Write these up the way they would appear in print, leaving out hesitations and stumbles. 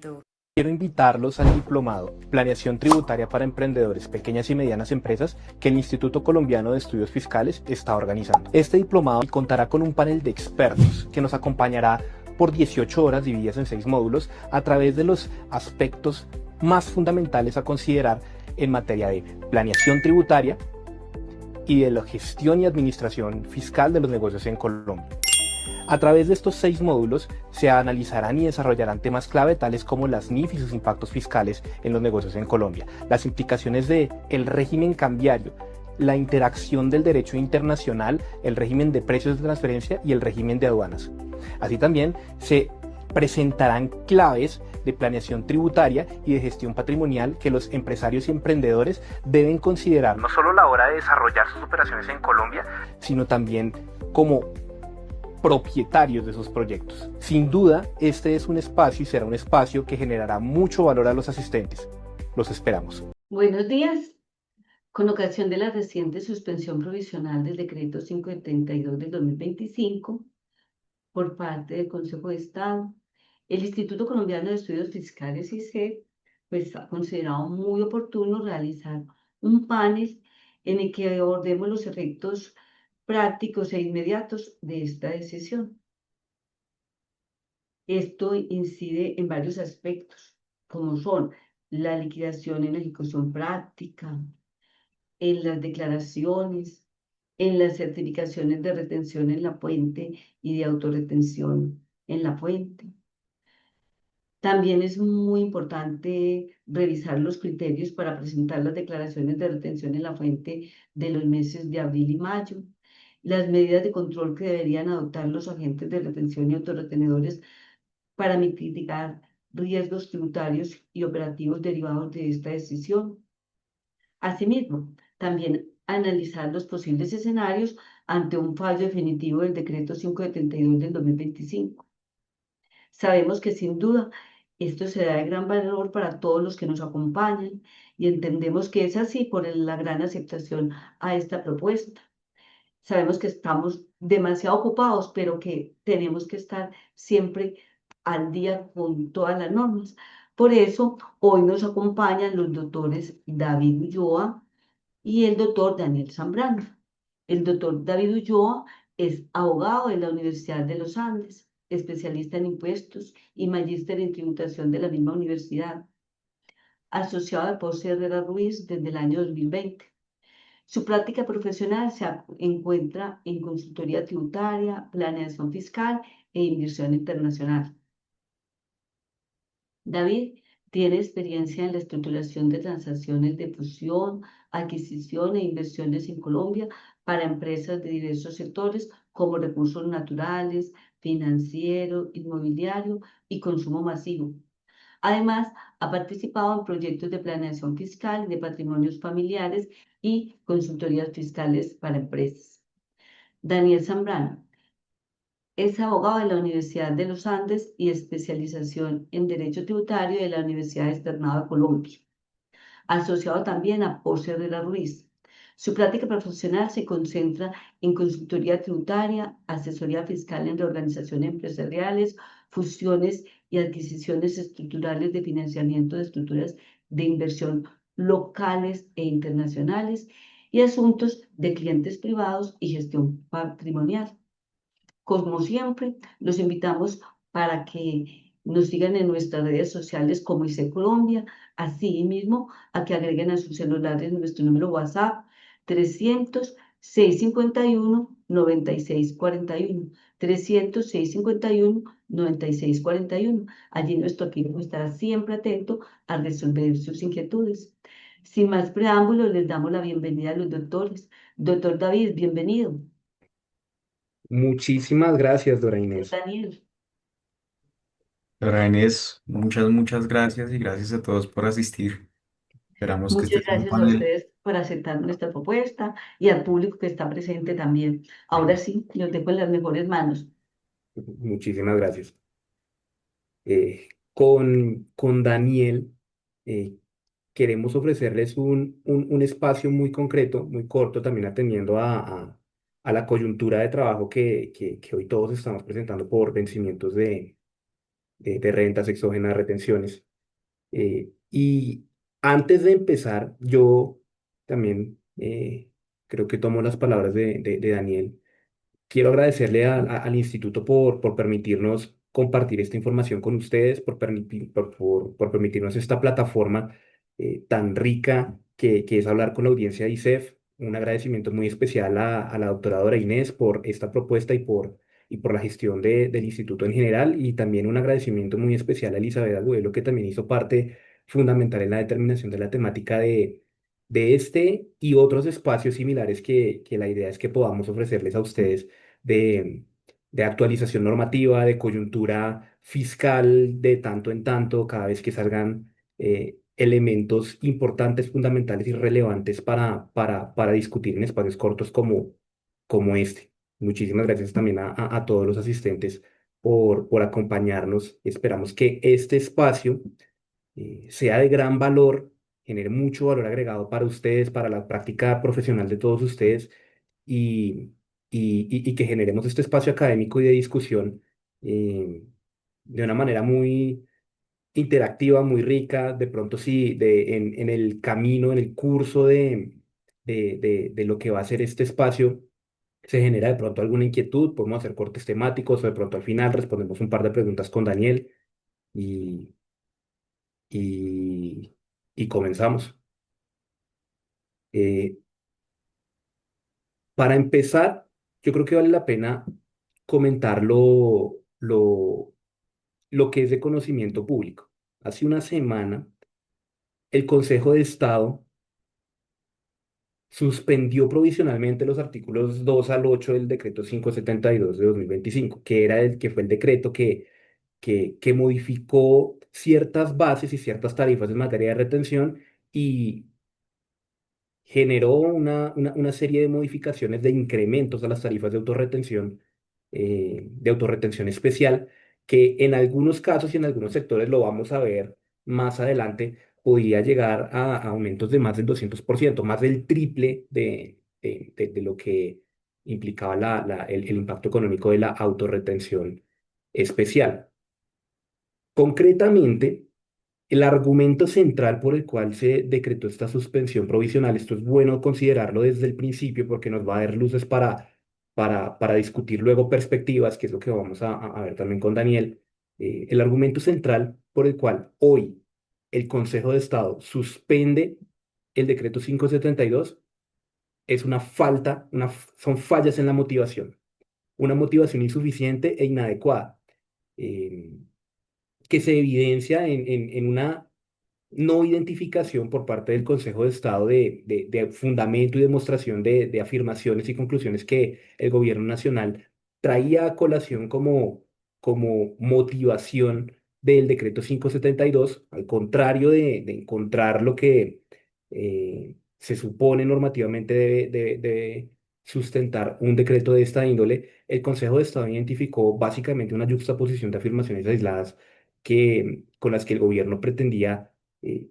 Quiero invitarlos al diplomado Planeación Tributaria para Emprendedores, Pequeñas y Medianas Empresas que el Instituto Colombiano de Estudios Fiscales está organizando. Este diplomado contará con un panel de expertos que nos acompañará por 18 horas divididas en 6 módulos a través de los aspectos más fundamentales a considerar en materia de planeación tributaria y de la gestión y administración fiscal de los negocios en Colombia. A través de estos 6 módulos se analizarán y desarrollarán temas clave tales como las NIF y sus impactos fiscales en los negocios en Colombia, las implicaciones del régimen cambiario, la interacción del derecho internacional, el régimen de precios de transferencia y el régimen de aduanas. Así también se presentarán claves de planeación tributaria y de gestión patrimonial que los empresarios y emprendedores deben considerar no solo a la hora de desarrollar sus operaciones en Colombia, sino también como propietarios de esos proyectos. Sin duda, este es un espacio y será un espacio que generará mucho valor a los asistentes. Los esperamos. Buenos días. Con ocasión de la reciente suspensión provisional del decreto 572 del 2025 por parte del Consejo de Estado, el Instituto Colombiano de Estudios Fiscales, ICE, pues ha considerado muy oportuno realizar un panel en el que abordemos los efectos prácticos e inmediatos de esta decisión. Esto incide en varios aspectos, como son la liquidación en la ejecución práctica, en las declaraciones, en las certificaciones de retención en la fuente y de autorretención en la fuente. También es muy importante revisar los criterios para presentar las declaraciones de retención en la fuente de los meses de abril y mayo, las medidas de control que deberían adoptar los agentes de retención y autorretenedores para mitigar riesgos tributarios y operativos derivados de esta decisión. Asimismo, también analizar los posibles escenarios ante un fallo definitivo del decreto 572 del 2025. Sabemos que sin duda esto será de gran valor para todos los que nos acompañan y entendemos que es así por la gran aceptación a esta propuesta. Sabemos que estamos demasiado ocupados, pero que tenemos que estar siempre al día con todas las normas. Por eso, hoy nos acompañan los doctores David Ulloa y el doctor Daniel Zambrano. El doctor David Ulloa es abogado de la Universidad de los Andes, especialista en impuestos y magíster en tributación de la misma universidad, asociado de Ponce Herrera Ruiz desde el año 2020. Su práctica profesional se encuentra en consultoría tributaria, planeación fiscal e inversión internacional. David tiene experiencia en la estructuración de transacciones de fusión, adquisición e inversiones en Colombia para empresas de diversos sectores como recursos naturales, financiero, inmobiliario y consumo masivo. Además, ha participado en proyectos de planeación fiscal, de patrimonios familiares y consultorías fiscales para empresas. Daniel Zambrano es abogado de la Universidad de los Andes y especialización en Derecho Tributario de la Universidad Externado de Colombia, asociado también a Ponce Herrera Ruiz. Su práctica profesional se concentra en consultoría tributaria, asesoría fiscal en reorganizaciones empresariales, fusiones y adquisiciones estructurales de financiamiento de estructuras de inversión locales e internacionales y asuntos de clientes privados y gestión patrimonial. Como siempre, los invitamos para que nos sigan en nuestras redes sociales como ICE Colombia, así mismo a que agreguen a sus celulares nuestro número WhatsApp 300-651-9641, 300-651-9641. Allí nuestro equipo estará siempre atento a resolver sus inquietudes. Sin más preámbulos, les damos la bienvenida a los doctores. Doctor David, bienvenido. Muchísimas gracias, Dora Doctor Inés. Daniel. Dora Inés, muchas gracias y gracias a todos por asistir. Esperamos que Muchas este sea un gracias a panel. ustedes por aceptar nuestra propuesta y al público que está presente también. Ahora sí, los dejo en las mejores manos. Muchísimas gracias. Con Daniel eh, queremos ofrecerles un espacio muy concreto, muy corto, también atendiendo a la coyuntura de trabajo que hoy todos estamos presentando por vencimientos de rentas exógenas, retenciones. Y antes de empezar, yo también creo que tomo las palabras de Daniel. Quiero agradecerle al instituto por permitirnos compartir esta información con ustedes, por permitirnos esta plataforma tan rica que es hablar con la audiencia de ICEF. Un agradecimiento muy especial a la doctora Inés por esta propuesta y por la gestión del instituto en general, y también un agradecimiento muy especial a Elizabeth Agudelo, que también hizo parte fundamental en la determinación de la temática de este y otros espacios similares que la idea es que podamos ofrecerles a ustedes de, de actualización normativa, de coyuntura fiscal, de tanto en tanto, cada vez que salgan elementos importantes, fundamentales y relevantes para discutir en espacios cortos como este. Muchísimas gracias también a todos los asistentes por acompañarnos. Esperamos que este espacio sea de gran valor, genere mucho valor agregado para ustedes, para la práctica profesional de todos ustedes, y, y que generemos este espacio académico y de discusión de una manera muy interactiva, muy rica. De pronto sí, en el camino, en el curso de lo que va a ser este espacio, se genera de pronto alguna inquietud, podemos hacer cortes temáticos o de pronto al final respondemos un par de preguntas con Daniel y, y, y comenzamos. Eh, para empezar, yo creo que vale la pena comentar lo que es de conocimiento público. Hace una semana, el Consejo de Estado suspendió provisionalmente los artículos 2 al 8 del decreto 572 de 2025, que era que fue el decreto que modificó ciertas bases y ciertas tarifas en materia de retención y generó una serie de modificaciones de incrementos a las tarifas de autorretención especial, que en algunos casos y en algunos sectores, lo vamos a ver más adelante, podría llegar a aumentos de más del 200%, más del triple de lo que implicaba el impacto económico de la autorretención especial. Concretamente, el argumento central por el cual se decretó esta suspensión provisional, esto es bueno considerarlo desde el principio porque nos va a dar luces para discutir luego perspectivas, que es lo que vamos a ver también con Daniel. El argumento central por el cual hoy el Consejo de Estado suspende el decreto 572 es una falta, son fallas en la motivación, una motivación insuficiente e inadecuada, eh, que se evidencia en una no identificación por parte del Consejo de Estado de fundamento y demostración de afirmaciones y conclusiones que el gobierno nacional traía a colación como motivación del decreto 572, al contrario de encontrar lo que se supone normativamente debe sustentar un decreto de esta índole. El Consejo de Estado identificó básicamente una yuxtaposición de afirmaciones aisladas con las que el gobierno pretendía eh,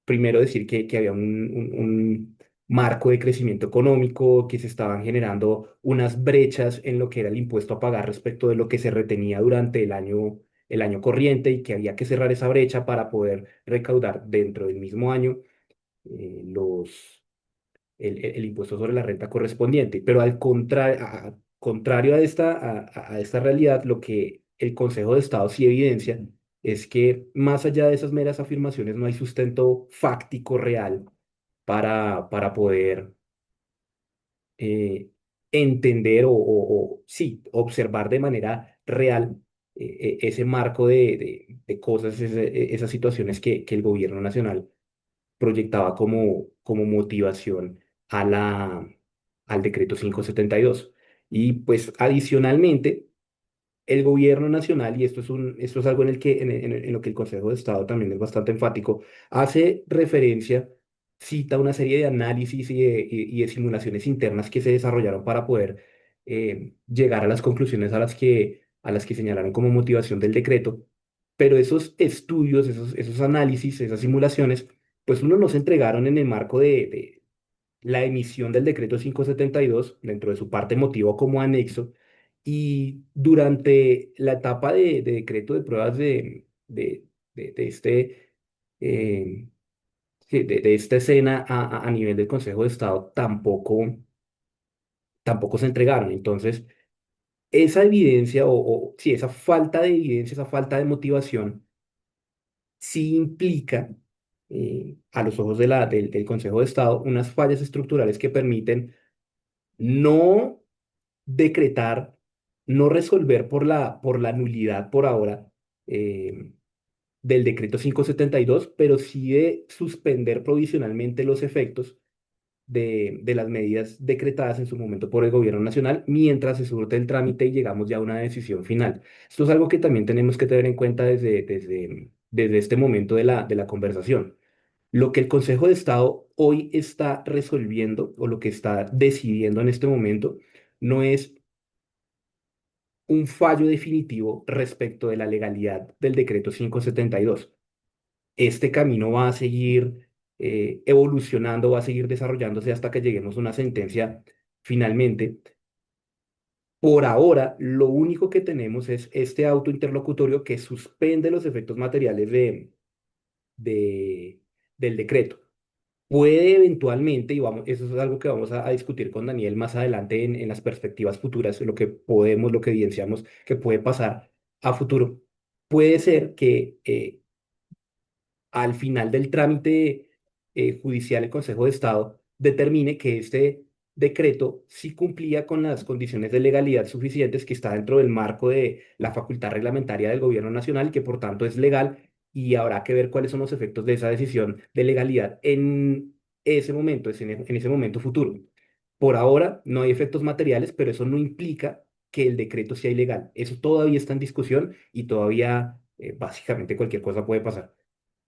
primero decir que había un marco de crecimiento económico, que se estaban generando unas brechas en lo que era el impuesto a pagar respecto de lo que se retenía durante el año corriente, y que había que cerrar esa brecha para poder recaudar dentro del mismo año el impuesto sobre la renta correspondiente. Pero contrario a esta realidad, lo que el Consejo de Estado sí evidencia es que más allá de esas meras afirmaciones no hay sustento fáctico real para poder eh, entender sí, observar de manera real ese marco de cosas, esas situaciones que el gobierno nacional proyectaba como motivación a al decreto 572. Y pues adicionalmente, el gobierno nacional, y esto es algo en lo que el Consejo de Estado también es bastante enfático, hace referencia, cita una serie de análisis y de simulaciones internas que se desarrollaron para poder llegar a las conclusiones a las que señalaron como motivación del decreto. Pero esos estudios, esos análisis, esas simulaciones, pues uno nos entregaron en el marco de la emisión del decreto 572 dentro de su parte motivo como anexo, Y durante la etapa de decreto de pruebas de eh, de esta escena a nivel del Consejo de Estado, tampoco se entregaron. Entonces, esa evidencia o sí, esa falta de evidencia, esa falta de motivación, sí implica, a los ojos del Consejo de Estado, unas fallas estructurales que permiten no decretar, no resolver por la nulidad por ahora, eh, del decreto 572, pero sí de suspender provisionalmente los efectos de las medidas decretadas en su momento por el gobierno nacional mientras se surte el trámite y llegamos ya a una decisión final. Esto es algo que también tenemos que tener en cuenta desde este momento de la conversación. Lo que el Consejo de Estado hoy está resolviendo o lo que está decidiendo en este momento no es un fallo definitivo respecto de la legalidad del decreto 572. Este camino va a seguir evolucionando, va a seguir desarrollándose hasta que lleguemos a una sentencia finalmente. Por ahora, lo único que tenemos es este auto interlocutorio que suspende los efectos materiales de- del decreto. Puede eventualmente, y vamos, eso es algo que vamos a discutir con Daniel más adelante en las perspectivas futuras, lo que podemos, lo que evidenciamos que puede pasar a futuro. Puede ser que al final del trámite judicial, el Consejo de Estado determine que este decreto sí cumplía con las condiciones de legalidad suficientes, que está dentro del marco de la facultad reglamentaria del Gobierno Nacional, que por tanto es legal, y habrá que ver cuáles son los efectos de esa decisión de legalidad en ese momento, en ese momento futuro. Por ahora no hay efectos materiales, pero eso no implica que el decreto sea ilegal. Eso todavía está en discusión y todavía básicamente cualquier cosa puede pasar.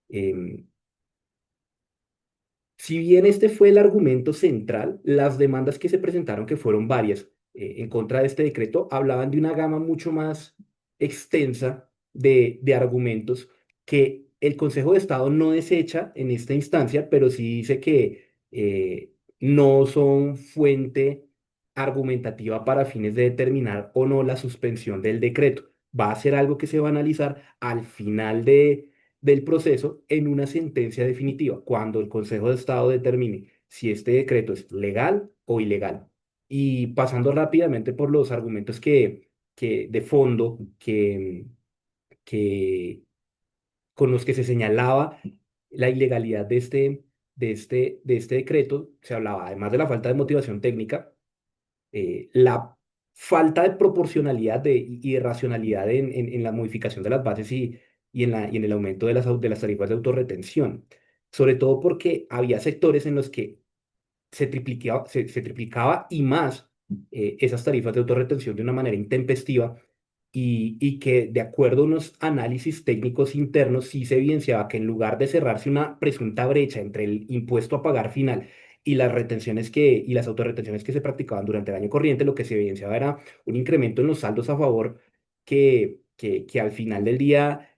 Em, si bien este fue el argumento central, las demandas que se presentaron, que fueron varias, en contra de este decreto, hablaban de una gama mucho más extensa de argumentos que el Consejo de Estado no desecha en esta instancia, pero sí dice que no son fuente argumentativa para fines de determinar o no la suspensión del decreto. Va a ser algo que se va a analizar al final del proceso en una sentencia definitiva, cuando el Consejo de Estado determine si este decreto es legal o ilegal. Y pasando rápidamente por los argumentos que de fondo que, con los que se señalaba la ilegalidad de este decreto, se hablaba, además de la falta de motivación técnica, la falta de proporcionalidad y de racionalidad en la modificación de las bases y en el aumento de de las tarifas de autorretención. Sobre todo porque había sectores en los que se triplicaba y más esas tarifas de autorretención de una manera intempestiva y que de acuerdo a unos análisis técnicos internos sí se evidenciaba que en lugar de cerrarse una presunta brecha entre el impuesto a pagar final y las retenciones y las autorretenciones que se practicaban durante el año corriente, lo que se evidenciaba era un incremento en los saldos a favor que al final del día,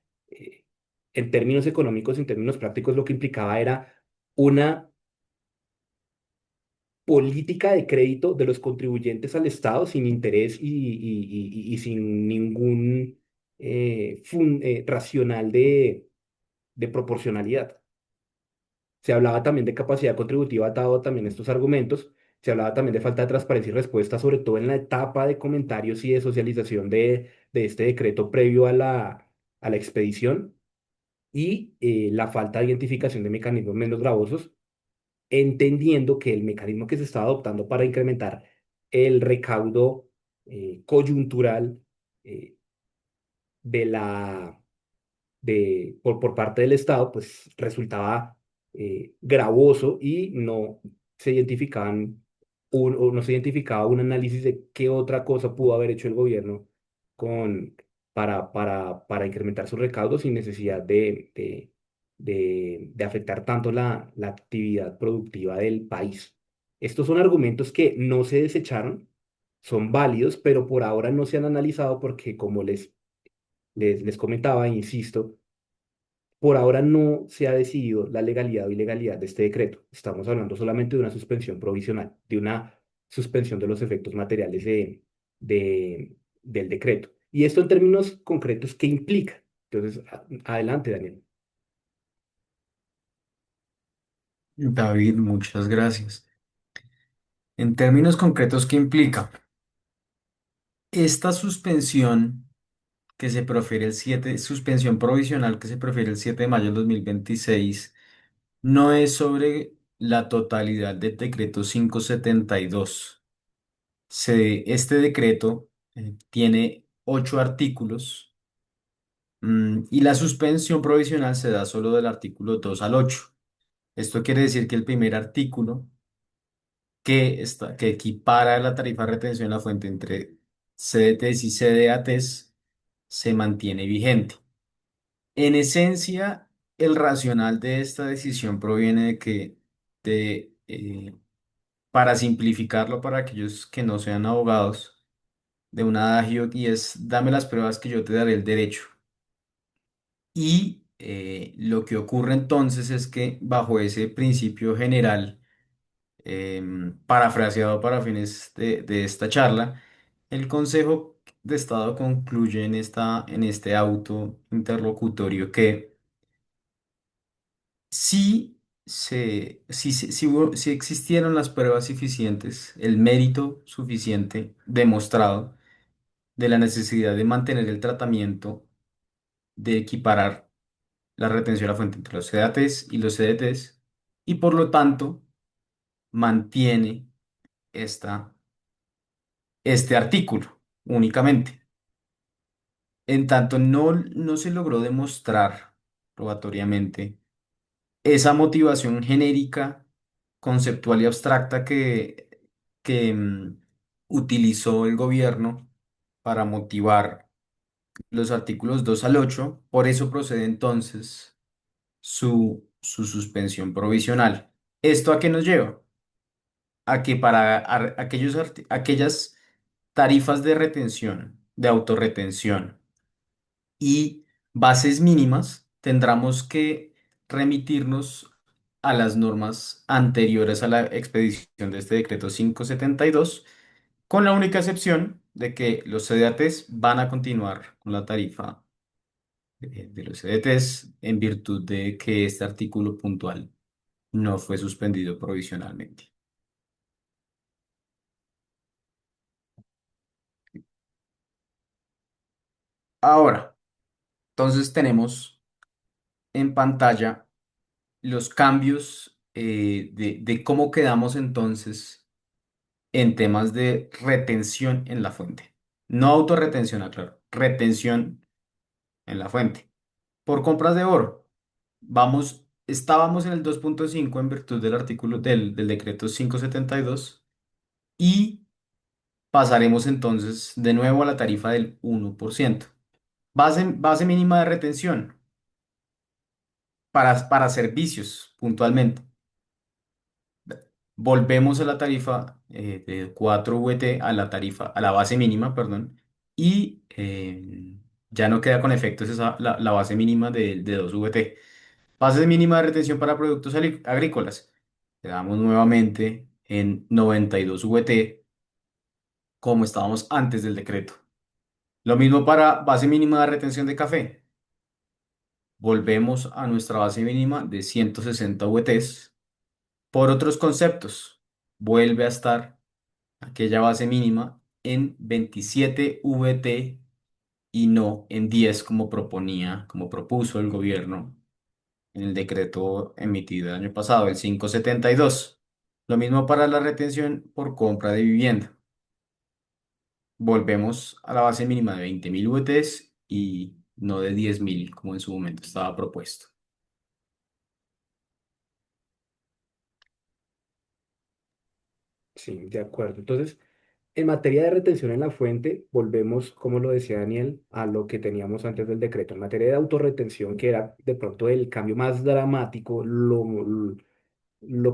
en términos económicos, en términos prácticos, lo que implicaba era una política de crédito de los contribuyentes al Estado sin interés y sin ningún racional de proporcionalidad. Se hablaba también de capacidad contributiva atado también a estos argumentos. Se hablaba también de falta de transparencia y respuesta, sobre todo en la etapa de comentarios y de socialización de este decreto previo a la expedición y la falta de identificación de mecanismos menos gravosos, entendiendo que el mecanismo que se estaba adoptando para incrementar el recaudo coyuntural eh, de por parte del Estado, pues resultaba gravoso y no se identificaban o no se identificaba un análisis de qué otra cosa pudo haber hecho el gobierno con, para incrementar sus recaudos sin necesidad de afectar tanto la actividad productiva del país. Estos son argumentos que no se desecharon, son válidos, pero por ahora no se han analizado porque, como les comentaba, e insisto, por ahora no se ha decidido la legalidad o ilegalidad de este decreto. Estamos hablando solamente de una suspensión provisional, de una suspensión de los efectos materiales del decreto. Y esto en términos concretos, ¿qué implica? Entonces, adelante, Daniel. David, muchas gracias. En términos concretos, ¿qué implica? Esta suspensión que se profiere el 7, suspensión provisional que se profiere el 7 de mayo del 2026, no es sobre la totalidad del decreto 572. Este decreto tiene 8 artículos, y la suspensión provisional se da solo del artículo 2 al 8. Esto quiere decir que el primer artículo que equipara la tarifa de retención en la fuente entre CDTs y CDATs se mantiene vigente. En esencia, el racional de esta decisión proviene de que, para simplificarlo para aquellos que no sean abogados, de un adagio y es: dame las pruebas que yo te daré el derecho. Y lo que ocurre entonces es que bajo ese principio general, parafraseado para fines de esta charla, el Consejo de Estado concluye en este auto interlocutorio que si existieron las pruebas suficientes, el mérito suficiente demostrado de la necesidad de mantener el tratamiento, de equiparar la retención a la fuente entre los CDATs y los CDTs, y por lo tanto mantiene esta, este artículo únicamente. En tanto no se logró demostrar probatoriamente esa motivación genérica, conceptual y abstracta que utilizó el gobierno para motivar los artículos 2 al 8. Por eso procede entonces su suspensión provisional. ¿Esto a qué nos lleva? A que para aquellas tarifas de retención, de autorretención y bases mínimas, tendremos que remitirnos a las normas anteriores a la expedición de este decreto 572, con la única excepción de que los CDATs van a continuar con la tarifa de los CDTs en virtud de que este artículo puntual no fue suspendido provisionalmente. Ahora, entonces tenemos en pantalla los cambios, de cómo quedamos entonces en temas de retención en la fuente. No autorretención, aclaro, retención en la fuente. Por compras de oro, estábamos en el 2,5 en virtud del artículo del decreto 572 y pasaremos entonces de nuevo a la tarifa del 1%. Base mínima de retención para servicios puntualmente. Volvemos a la tarifa de 4 VT, a la base mínima, perdón, y ya no queda con efectos la base mínima de 2 VT. Base mínima de retención para productos agrícolas. Quedamos nuevamente en 92 VT, como estábamos antes del decreto. Lo mismo para base mínima de retención de café. Volvemos a nuestra base mínima de 160 VTs. Por otros conceptos, vuelve a estar aquella base mínima en 27 VT y no en 10 como propuso el gobierno en el decreto emitido el año pasado, el 572. Lo mismo para la retención por compra de vivienda. Volvemos a la base mínima de 20.000 VTs y no de 10.000 como en su momento estaba propuesto. Sí, de acuerdo. Entonces, en materia de retención en la fuente, volvemos, como lo decía Daniel, a lo que teníamos antes del decreto. En materia de autorretención, que era de pronto el cambio más dramático, lo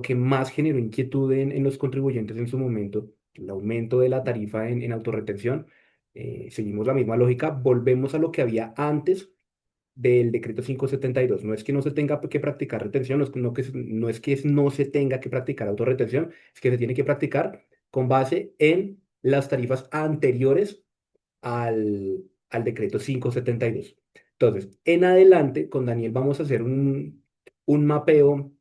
que más generó inquietud en los contribuyentes en su momento, el aumento de la tarifa en autorretención, seguimos la misma lógica, volvemos a lo que había antes del decreto 572. No es que no se tenga que practicar retención, no es que no se tenga que practicar autorretención, es que se tiene que practicar con base en las tarifas anteriores al decreto 572. Entonces, en adelante, con Daniel vamos a hacer un mapeo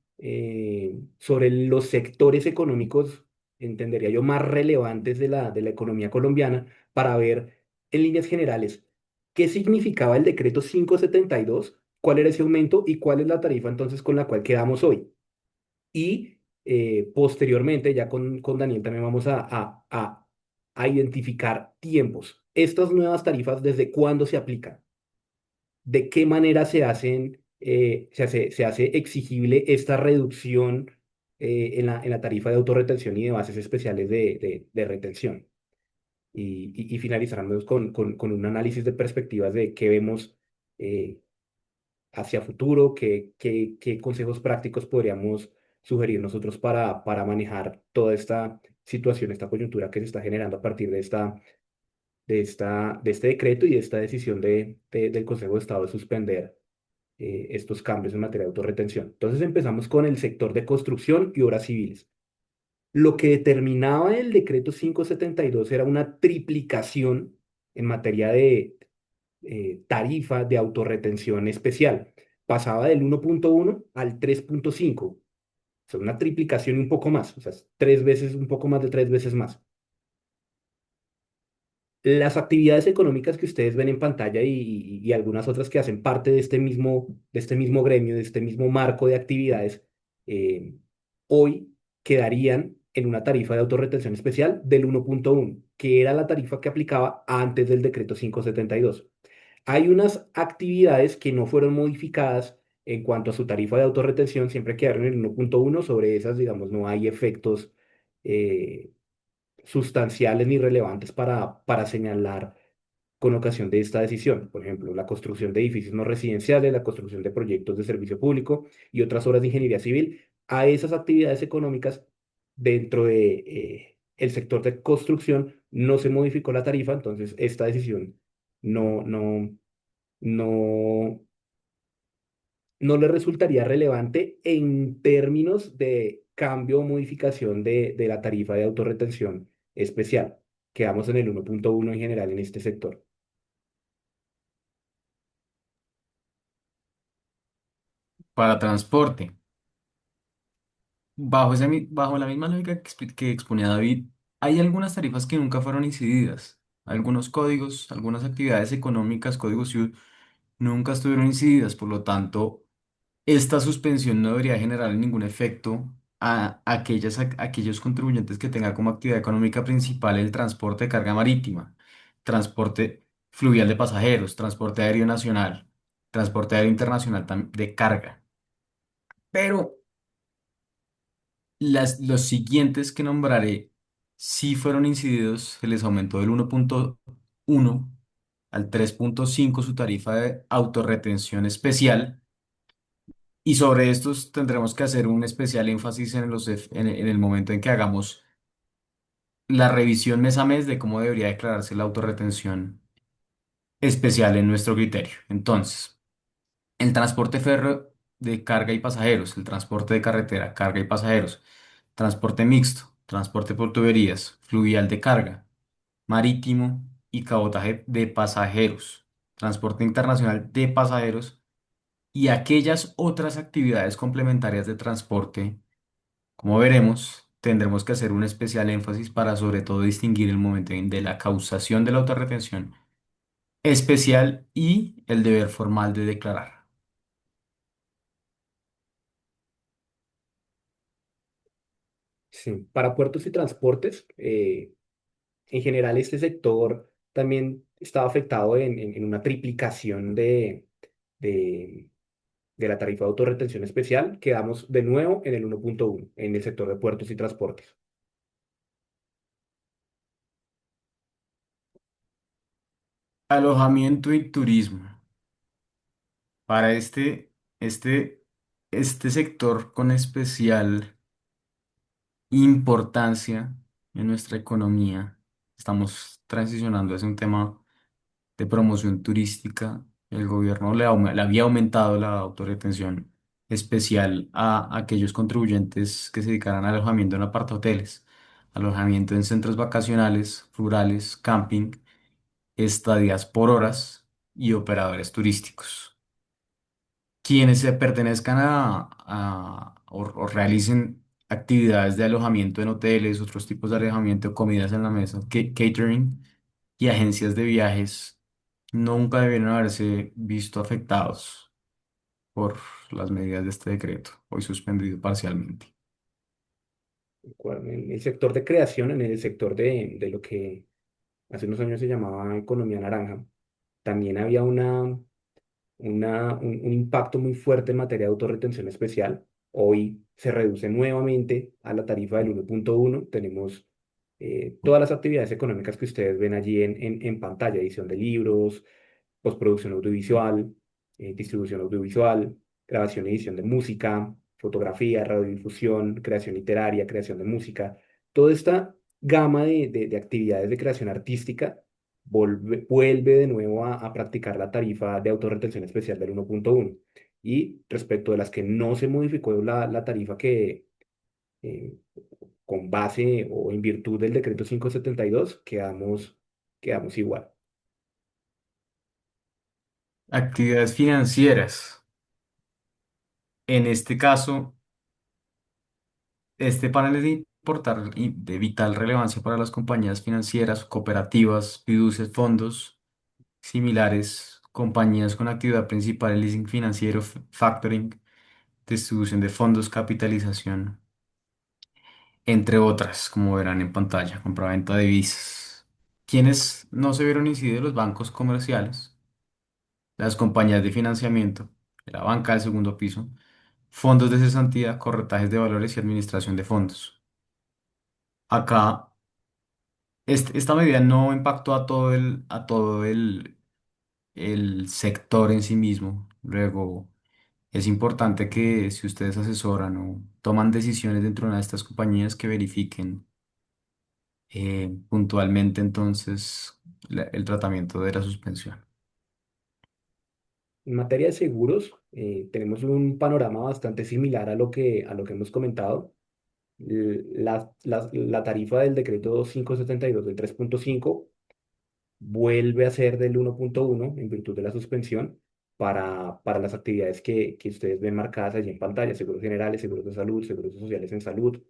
sobre los sectores económicos, entendería yo, más relevantes de la economía colombiana para ver en líneas generales qué significaba el decreto 572, cuál era ese aumento y cuál es la tarifa entonces con la cual quedamos hoy. Y posteriormente, ya con Daniel también vamos a identificar tiempos. Estas nuevas tarifas, ¿desde cuándo se aplican? ¿De qué manera se hacen, se hace exigible esta reducción en la tarifa de autorretención y de bases especiales de retención? Y finalizaremos con un análisis de perspectivas de qué vemos eh, hacia futuro, qué consejos prácticos podríamos sugerir nosotros para manejar toda esta situación, esta coyuntura que se está generando a partir de este decreto y de esta decisión del Consejo de Estado de suspender estos cambios en materia de autorretención. Entonces empezamos con el sector de construcción y obras civiles. Lo que determinaba el decreto 572 era una triplicación en materia de tarifa de autorretención especial. Pasaba del 1.1 al 3.5. O sea, una triplicación y un poco más. O sea, tres veces, un poco más de tres veces más. Las actividades económicas que ustedes ven en pantalla y algunas otras que hacen parte de este mismo gremio, de este mismo marco de actividades, eh, hoy quedarían en una tarifa de autorretención especial del 1.1, que era la tarifa que aplicaba antes del decreto 572. Hay unas actividades que no fueron modificadas en cuanto a su tarifa de autorretención, siempre quedaron en el 1.1. Sobre esas, digamos, no hay efectos eh, sustanciales ni relevantes para señalar con ocasión de esta decisión. Por ejemplo, la construcción de edificios no residenciales, la construcción de proyectos de servicio público y otras obras de ingeniería civil. A esas actividades económicas dentro de el sector de construcción no se modificó la tarifa, entonces esta decisión no, no, no, no le resultaría relevante en términos de cambio o modificación de la tarifa de autorretención especial. Quedamos en el 1.1 en general en este sector. Para transporte. Bajo la misma lógica que exponía David, hay algunas tarifas que nunca fueron incididas. Algunos códigos, algunas actividades económicas, códigos SUD, nunca estuvieron incididas. Por lo tanto, esta suspensión no debería generar ningún efecto a aquellos contribuyentes que tengan como actividad económica principal el transporte de carga marítima, transporte fluvial de pasajeros, transporte aéreo nacional, transporte aéreo internacional de carga. Pero los siguientes que nombraré sí fueron incididos, se les aumentó del 1.1 al 3.5 su tarifa de autorretención especial. Y sobre estos tendremos que hacer un especial énfasis en el momento en que hagamos la revisión mes a mes de cómo debería declararse la autorretención especial en nuestro criterio. Entonces, el transporte férreo de carga y pasajeros, el transporte de carretera, carga y pasajeros, transporte mixto, transporte por tuberías, fluvial de carga, marítimo y cabotaje de pasajeros, transporte internacional de pasajeros y aquellas otras actividades complementarias de transporte. Como veremos, tendremos que hacer un especial énfasis para sobre todo distinguir el momento de la causación de la autorretención especial y el deber formal de declarar. Sí. Para puertos y transportes, en general este sector también estaba afectado en una triplicación de, de la tarifa de autorretención especial. Quedamos de nuevo en el 1.1 en el sector de puertos y transportes. Alojamiento y turismo. Para este, este sector con especial importancia en nuestra economía, estamos transicionando hacia un tema de promoción turística. El gobierno le había aumentado la autorretención especial a aquellos contribuyentes que se dedicaran al alojamiento en apartahoteles, alojamiento en centros vacacionales, rurales, camping estadías por horas y operadores turísticos. Quienes se pertenezcan o realicen actividades de alojamiento en hoteles, otros tipos de alojamiento, comidas en la mesa, catering y agencias de viajes nunca debieron haberse visto afectados por las medidas de este decreto, hoy suspendido parcialmente. En el sector de creación, en el sector de lo que hace unos años se llamaba economía naranja, también había un impacto muy fuerte en materia de autorretención especial. Hoy se reduce nuevamente a la tarifa del 1.1. Tenemos todas las actividades económicas que ustedes ven allí en pantalla: edición de libros, postproducción audiovisual, distribución audiovisual, grabación y edición de música, fotografía, radiodifusión, creación literaria, creación de música. Toda esta gama de actividades de creación artística vuelve de nuevo a practicar la tarifa de autorretención especial del 1.1. Y respecto de las que no se modificó la tarifa eh, con base o en virtud del decreto 572, quedamos igual. Actividades financieras. En este caso, este panel es de vital relevancia para las compañías financieras, cooperativas, fiducias, fondos similares, compañías con actividad principal en leasing financiero, factoring, distribución de fondos, capitalización, entre otras, como verán en pantalla, compraventa de divisas. Quienes no se vieron incididos: los bancos comerciales, las compañías de financiamiento, la banca del segundo piso, fondos de cesantía, corretajes de valores y administración de fondos. Acá, esta medida no impactó a todo el sector en sí mismo. Luego, es importante que si ustedes asesoran o toman decisiones dentro de una de estas compañías, que verifiquen puntualmente entonces el tratamiento de la suspensión. En materia de seguros, tenemos un panorama bastante similar a lo que hemos comentado. La tarifa del decreto 572 del 3.5 vuelve a ser del 1.1 en virtud de la suspensión para las actividades que ustedes ven marcadas allí en pantalla: seguros generales, seguros de salud, seguros sociales en salud,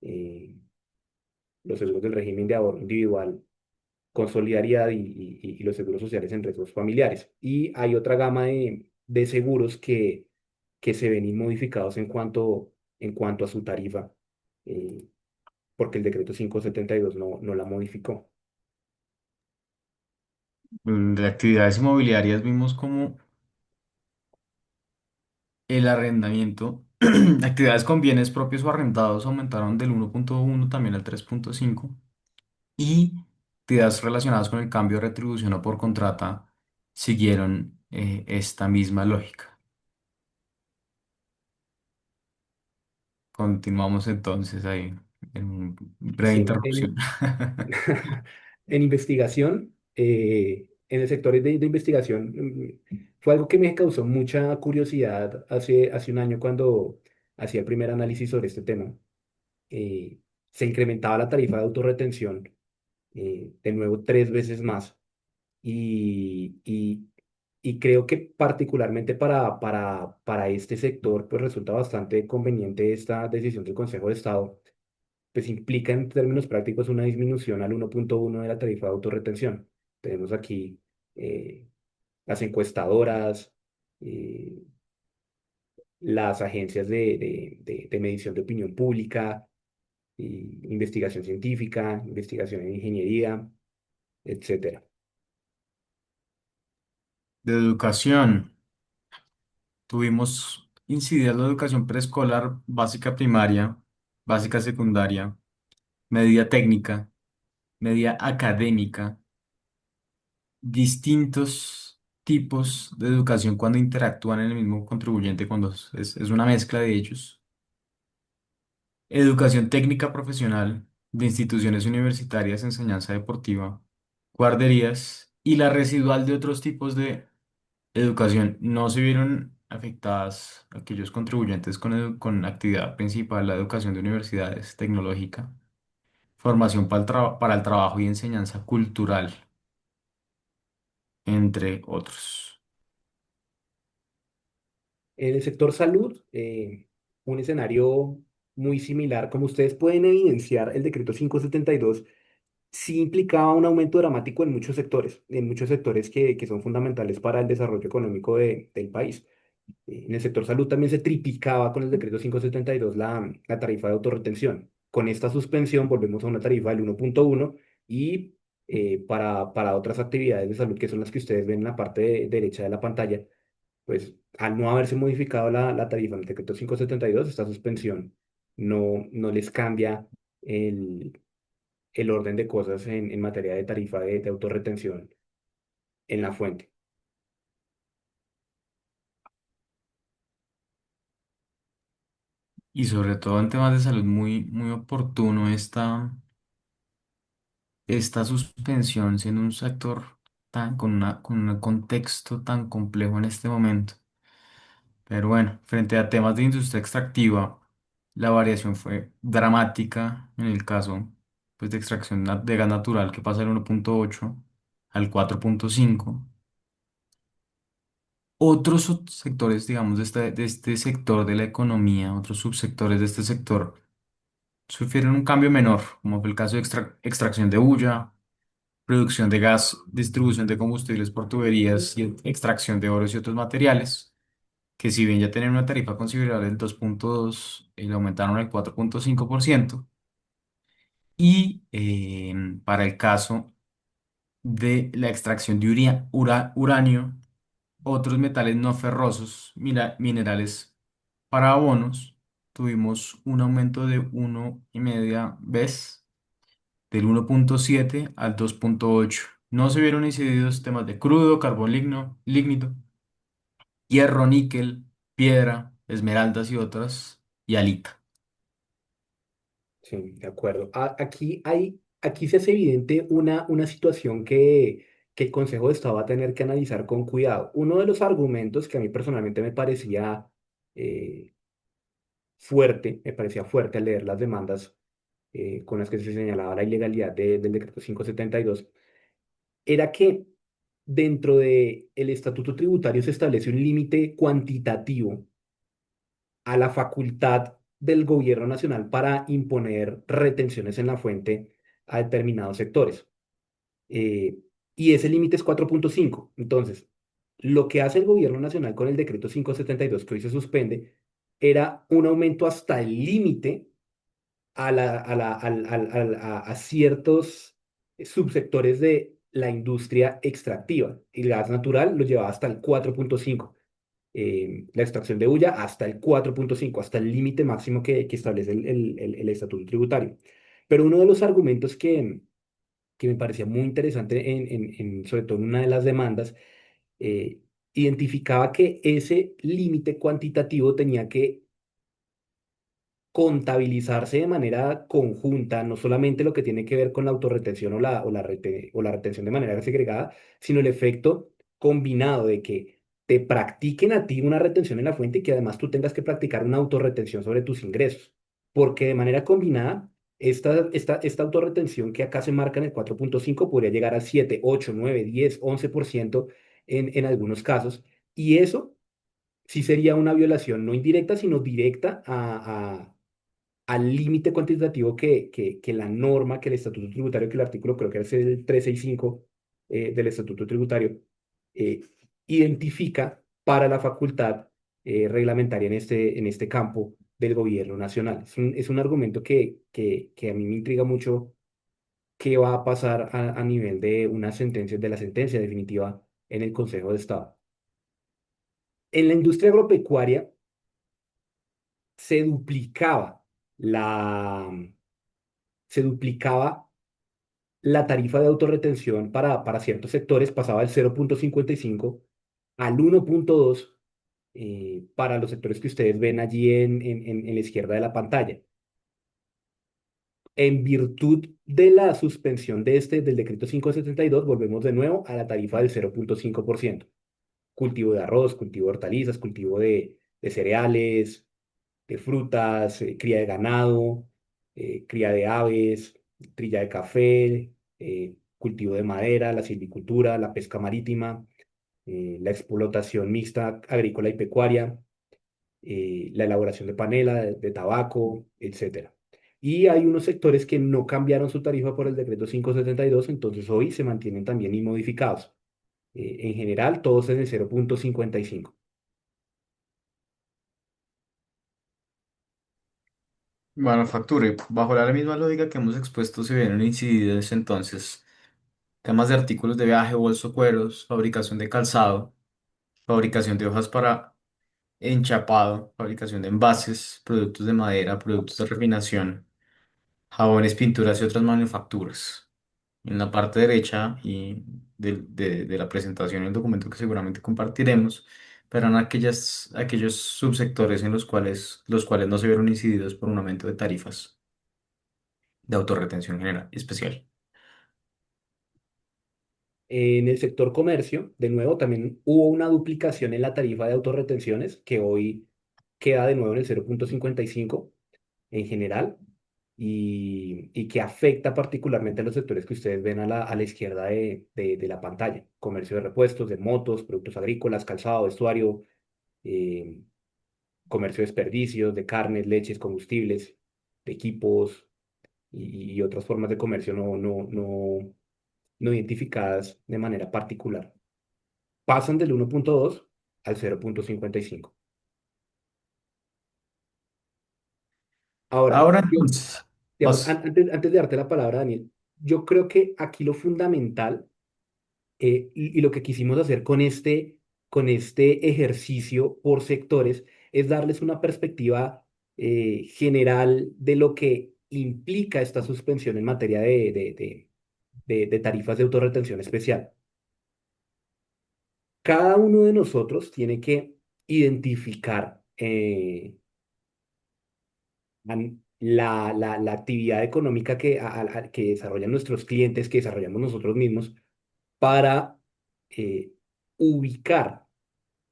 eh, los seguros del régimen de ahorro individual con solidaridad y los seguros sociales en riesgos familiares. Y hay otra gama de seguros que se ven inmodificados en cuanto a su tarifa, eh, porque el decreto 572 no la modificó. De actividades inmobiliarias vimos como el arrendamiento, actividades con bienes propios o arrendados aumentaron del 1.1 también al 3.5, y actividades relacionadas con el cambio de retribución o por contrata siguieron esta misma lógica. Continuamos entonces ahí en una breve Sí, interrupción. en investigación, en el sector de investigación, fue algo que me causó mucha curiosidad hace un año cuando hacía el primer análisis sobre este tema. eh, Se incrementaba la tarifa de autorretención, de nuevo 3 veces más. Y creo que particularmente para este sector, pues resulta bastante conveniente esta decisión del Consejo de Estado, pues implica en términos prácticos una disminución al 1.1 de la tarifa de autorretención. Tenemos aquí eh, las encuestadoras, eh, las agencias de medición de opinión pública, investigación científica, investigación en ingeniería, etcétera. De educación, tuvimos incidir la educación preescolar, básica primaria, básica secundaria, media técnica, media académica, distintos tipos de educación cuando interactúan en el mismo contribuyente, cuando es una mezcla de ellos. Educación técnica profesional de instituciones universitarias, enseñanza deportiva, guarderías y la residual de otros tipos de educación. No se vieron afectadas aquellos contribuyentes con actividad principal, la educación de universidades, tecnológica, formación para el trabajo y enseñanza cultural. entre otros. En el sector salud, un escenario muy similar, como ustedes pueden evidenciar, el decreto 572 sí implicaba un aumento dramático en muchos sectores que son fundamentales para el desarrollo económico del país. En el sector salud también se triplicaba con el decreto 572 la tarifa de autorretención. Con esta suspensión volvemos a una tarifa del 1.1 y para otras actividades de salud que son las que ustedes ven en la parte derecha de la pantalla, pues al no haberse modificado la tarifa en el decreto 572, esta suspensión no les cambia el, el orden de cosas en materia de tarifa de autorretención en la fuente. Y sobre todo en temas de salud, muy, muy oportuno esta suspensión, siendo un sector con un contexto tan complejo en este momento. Pero bueno, frente a temas de industria extractiva, la variación fue dramática en el caso pues, de extracción de gas natural, que pasa del 1.8 al 4.5. Otros sectores, digamos, de este sector de la economía, otros subsectores de este sector, sufrieron un cambio menor, como fue el caso de extracción de hulla, producción de gas, distribución de combustibles por tuberías y extracción de oros y otros materiales, que si bien ya tenían una tarifa considerable del 2.2, le aumentaron al 4.5%. Y para el caso de la extracción de uranio, otros metales no ferrosos, minerales para abonos, tuvimos un aumento de 1,5 veces, del 1.7 al 2.8. No se vieron incididos temas de crudo, carbón lignito, hierro, níquel, piedra, esmeraldas y otras, y alita. Sí, de acuerdo. Aquí se hace evidente una situación que el Consejo de Estado va a tener que analizar con cuidado. Uno de los argumentos que a mí personalmente eh, me parecía fuerte al leer las demandas con las que se señalaba la ilegalidad del decreto 572, era que dentro del estatuto tributario se establece un límite cuantitativo a la facultad del gobierno nacional para imponer retenciones en la fuente a determinados sectores. Eh, y ese límite es 4.5. Entonces, lo que hace el gobierno nacional con el decreto 572 que hoy se suspende era un aumento hasta el límite a ciertos subsectores de la industria extractiva. El gas natural lo llevaba hasta el 4.5, la extracción de hulla hasta el 4.5, hasta el límite máximo que establece el estatuto tributario. Pero uno de los argumentos que me parecía muy interesante, sobre todo en una de las demandas, eh, identificaba que ese límite cuantitativo tenía que contabilizarse de manera conjunta, no solamente lo que tiene que ver con la autorretención o la retención de manera segregada, sino el efecto combinado de que te practiquen a ti una retención en la fuente y que además tú tengas que practicar una autorretención sobre tus ingresos. Porque de manera combinada, esta autorretención que acá se marca en el 4.5 podría llegar al 7, 8, 9, 10, 11% en algunos casos. Y eso sí sería una violación no indirecta, sino directa al límite cuantitativo que la norma, que el Estatuto Tributario, que el artículo creo que es el 365 del Estatuto Tributario, eh, identifica para la facultad reglamentaria en este campo del gobierno nacional. Es un argumento que a mí me intriga mucho qué va a pasar a nivel de una sentencia, de la sentencia definitiva en el Consejo de Estado. En la industria agropecuaria se duplicaba la, se duplicaba la tarifa de autorretención para ciertos sectores, pasaba del 0.55 al 1.2 para los sectores que ustedes ven allí en la izquierda de la pantalla. En virtud de la suspensión del decreto 572, volvemos de nuevo a la tarifa del 0.5%. Cultivo de arroz, cultivo de hortalizas, cultivo de cereales, de frutas, cría de ganado, cría de aves, trilla de café, cultivo de madera, la silvicultura, la pesca marítima, la explotación mixta agrícola y pecuaria, la elaboración de panela, de tabaco, etcétera. Y hay unos sectores que no cambiaron su tarifa por el decreto 572, entonces hoy se mantienen también inmodificados. En general, todos en el 0,55. Manufactura. Bajo la misma lógica que hemos expuesto, se vieron incididos entonces temas de artículos de viaje, bolso, cueros, fabricación de calzado, fabricación de hojas para enchapado, fabricación de envases, productos de madera, productos de refinación, jabones, pinturas y otras manufacturas. En la parte derecha y de la presentación, el documento que seguramente compartiremos, verán aquellos subsectores en los cuales no se vieron incididos por un aumento de tarifas de autorretención general especial. En el sector comercio, de nuevo, también hubo una duplicación en la tarifa de autorretenciones, que hoy queda de nuevo en el 0,55 en general, y que afecta particularmente a los sectores que ustedes ven a la izquierda de la pantalla: comercio de repuestos, de motos, productos agrícolas, calzado, vestuario, eh, comercio de desperdicios, de carnes, leches, combustibles, de equipos y otras formas de comercio no identificadas de manera particular. Pasan del 1,2 al 0,55. Ahora, Ahora entonces, digamos, antes de darte la palabra, Daniel, yo creo que aquí lo fundamental, y lo que quisimos hacer con este ejercicio por sectores, es darles una perspectiva general de lo que implica esta suspensión en materia de tarifas de autorretención especial. Cada uno de nosotros tiene que identificar la actividad económica que desarrollan nuestros clientes, que desarrollamos nosotros mismos, para eh, ubicar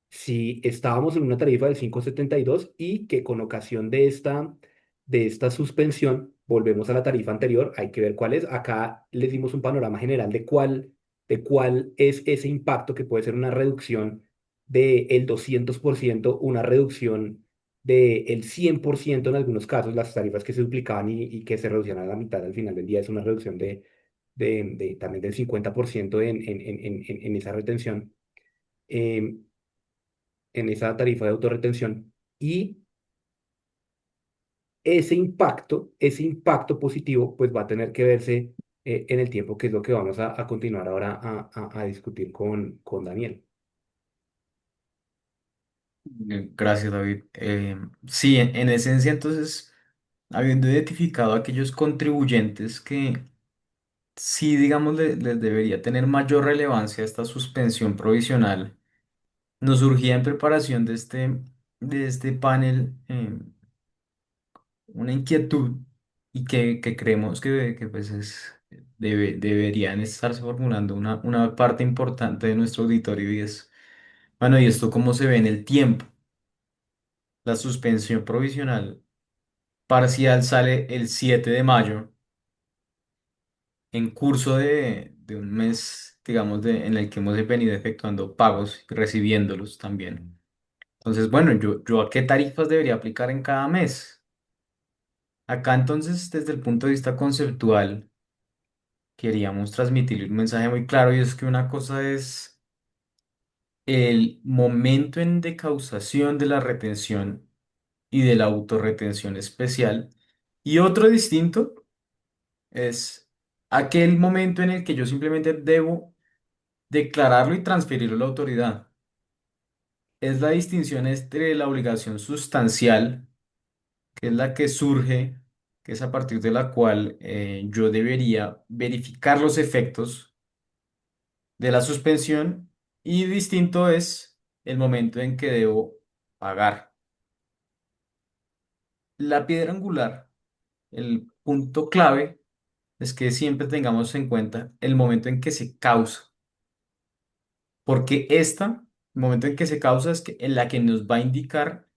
si estábamos en una tarifa del 5,72 y que con ocasión de esta suspensión volvemos a la tarifa anterior. Hay que ver cuál es. Acá les dimos un panorama general de cuál es ese impacto, que puede ser una reducción del 200%, una reducción del 100% en algunos casos. Las tarifas que se duplicaban y que se reducían a la mitad al final del día es una reducción también del 50% en esa retención. em, en esa tarifa de autorretención, y ese impacto positivo pues va a tener que verse en el tiempo, que es lo que vamos a continuar ahora a discutir con Daniel. gracias, David. Sí, en esencia, entonces, habiendo identificado aquellos contribuyentes que sí, digamos, les debería tener mayor relevancia esta suspensión provisional, nos surgía en preparación de este panel una inquietud y que creemos que pues deberían estarse formulando una parte importante de nuestro auditorio, y es, bueno, ¿y esto cómo se ve en el tiempo? La suspensión provisional parcial sale el 7 de mayo, en curso de un mes, digamos, en el que hemos venido efectuando pagos y recibiéndolos también. Entonces, bueno, ¿yo a qué tarifas debería aplicar en cada mes? Acá entonces, desde el punto de vista conceptual, queríamos transmitir un mensaje muy claro, y es que una cosa es el momento en decausación de la retención y de la autorretención especial, y otro distinto es aquel momento en el que yo simplemente debo declararlo y transferirlo a la autoridad. Es la distinción entre la obligación sustancial, que es la que surge, que es a partir de la cual yo debería verificar los efectos de la suspensión, y distinto es el momento en que debo pagar. La piedra angular, el punto clave, es que siempre tengamos en cuenta el momento en que se causa, porque el momento en que se causa es en la que nos va a indicar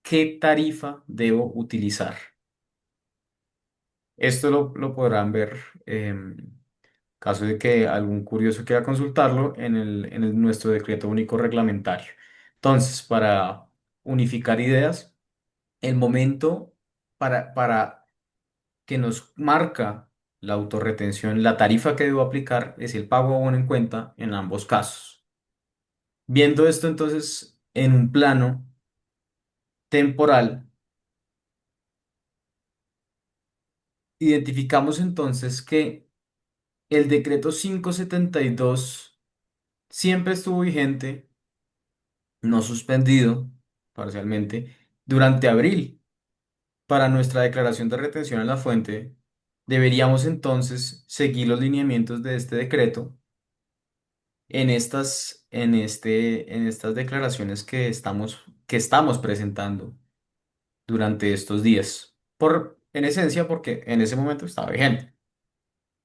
qué tarifa debo utilizar. Esto lo podrán ver, caso de que algún curioso quiera consultarlo nuestro decreto único reglamentario. Entonces, para unificar ideas, el momento para que nos marca la autorretención, la tarifa que debo aplicar es el pago a bono en cuenta en ambos casos. Viendo esto entonces en un plano temporal, identificamos entonces que el decreto 572 siempre estuvo vigente, no suspendido parcialmente, durante abril. Para nuestra declaración de retención en la fuente, deberíamos entonces seguir los lineamientos de este decreto en estas declaraciones que estamos presentando durante estos días. En esencia, porque en ese momento estaba vigente.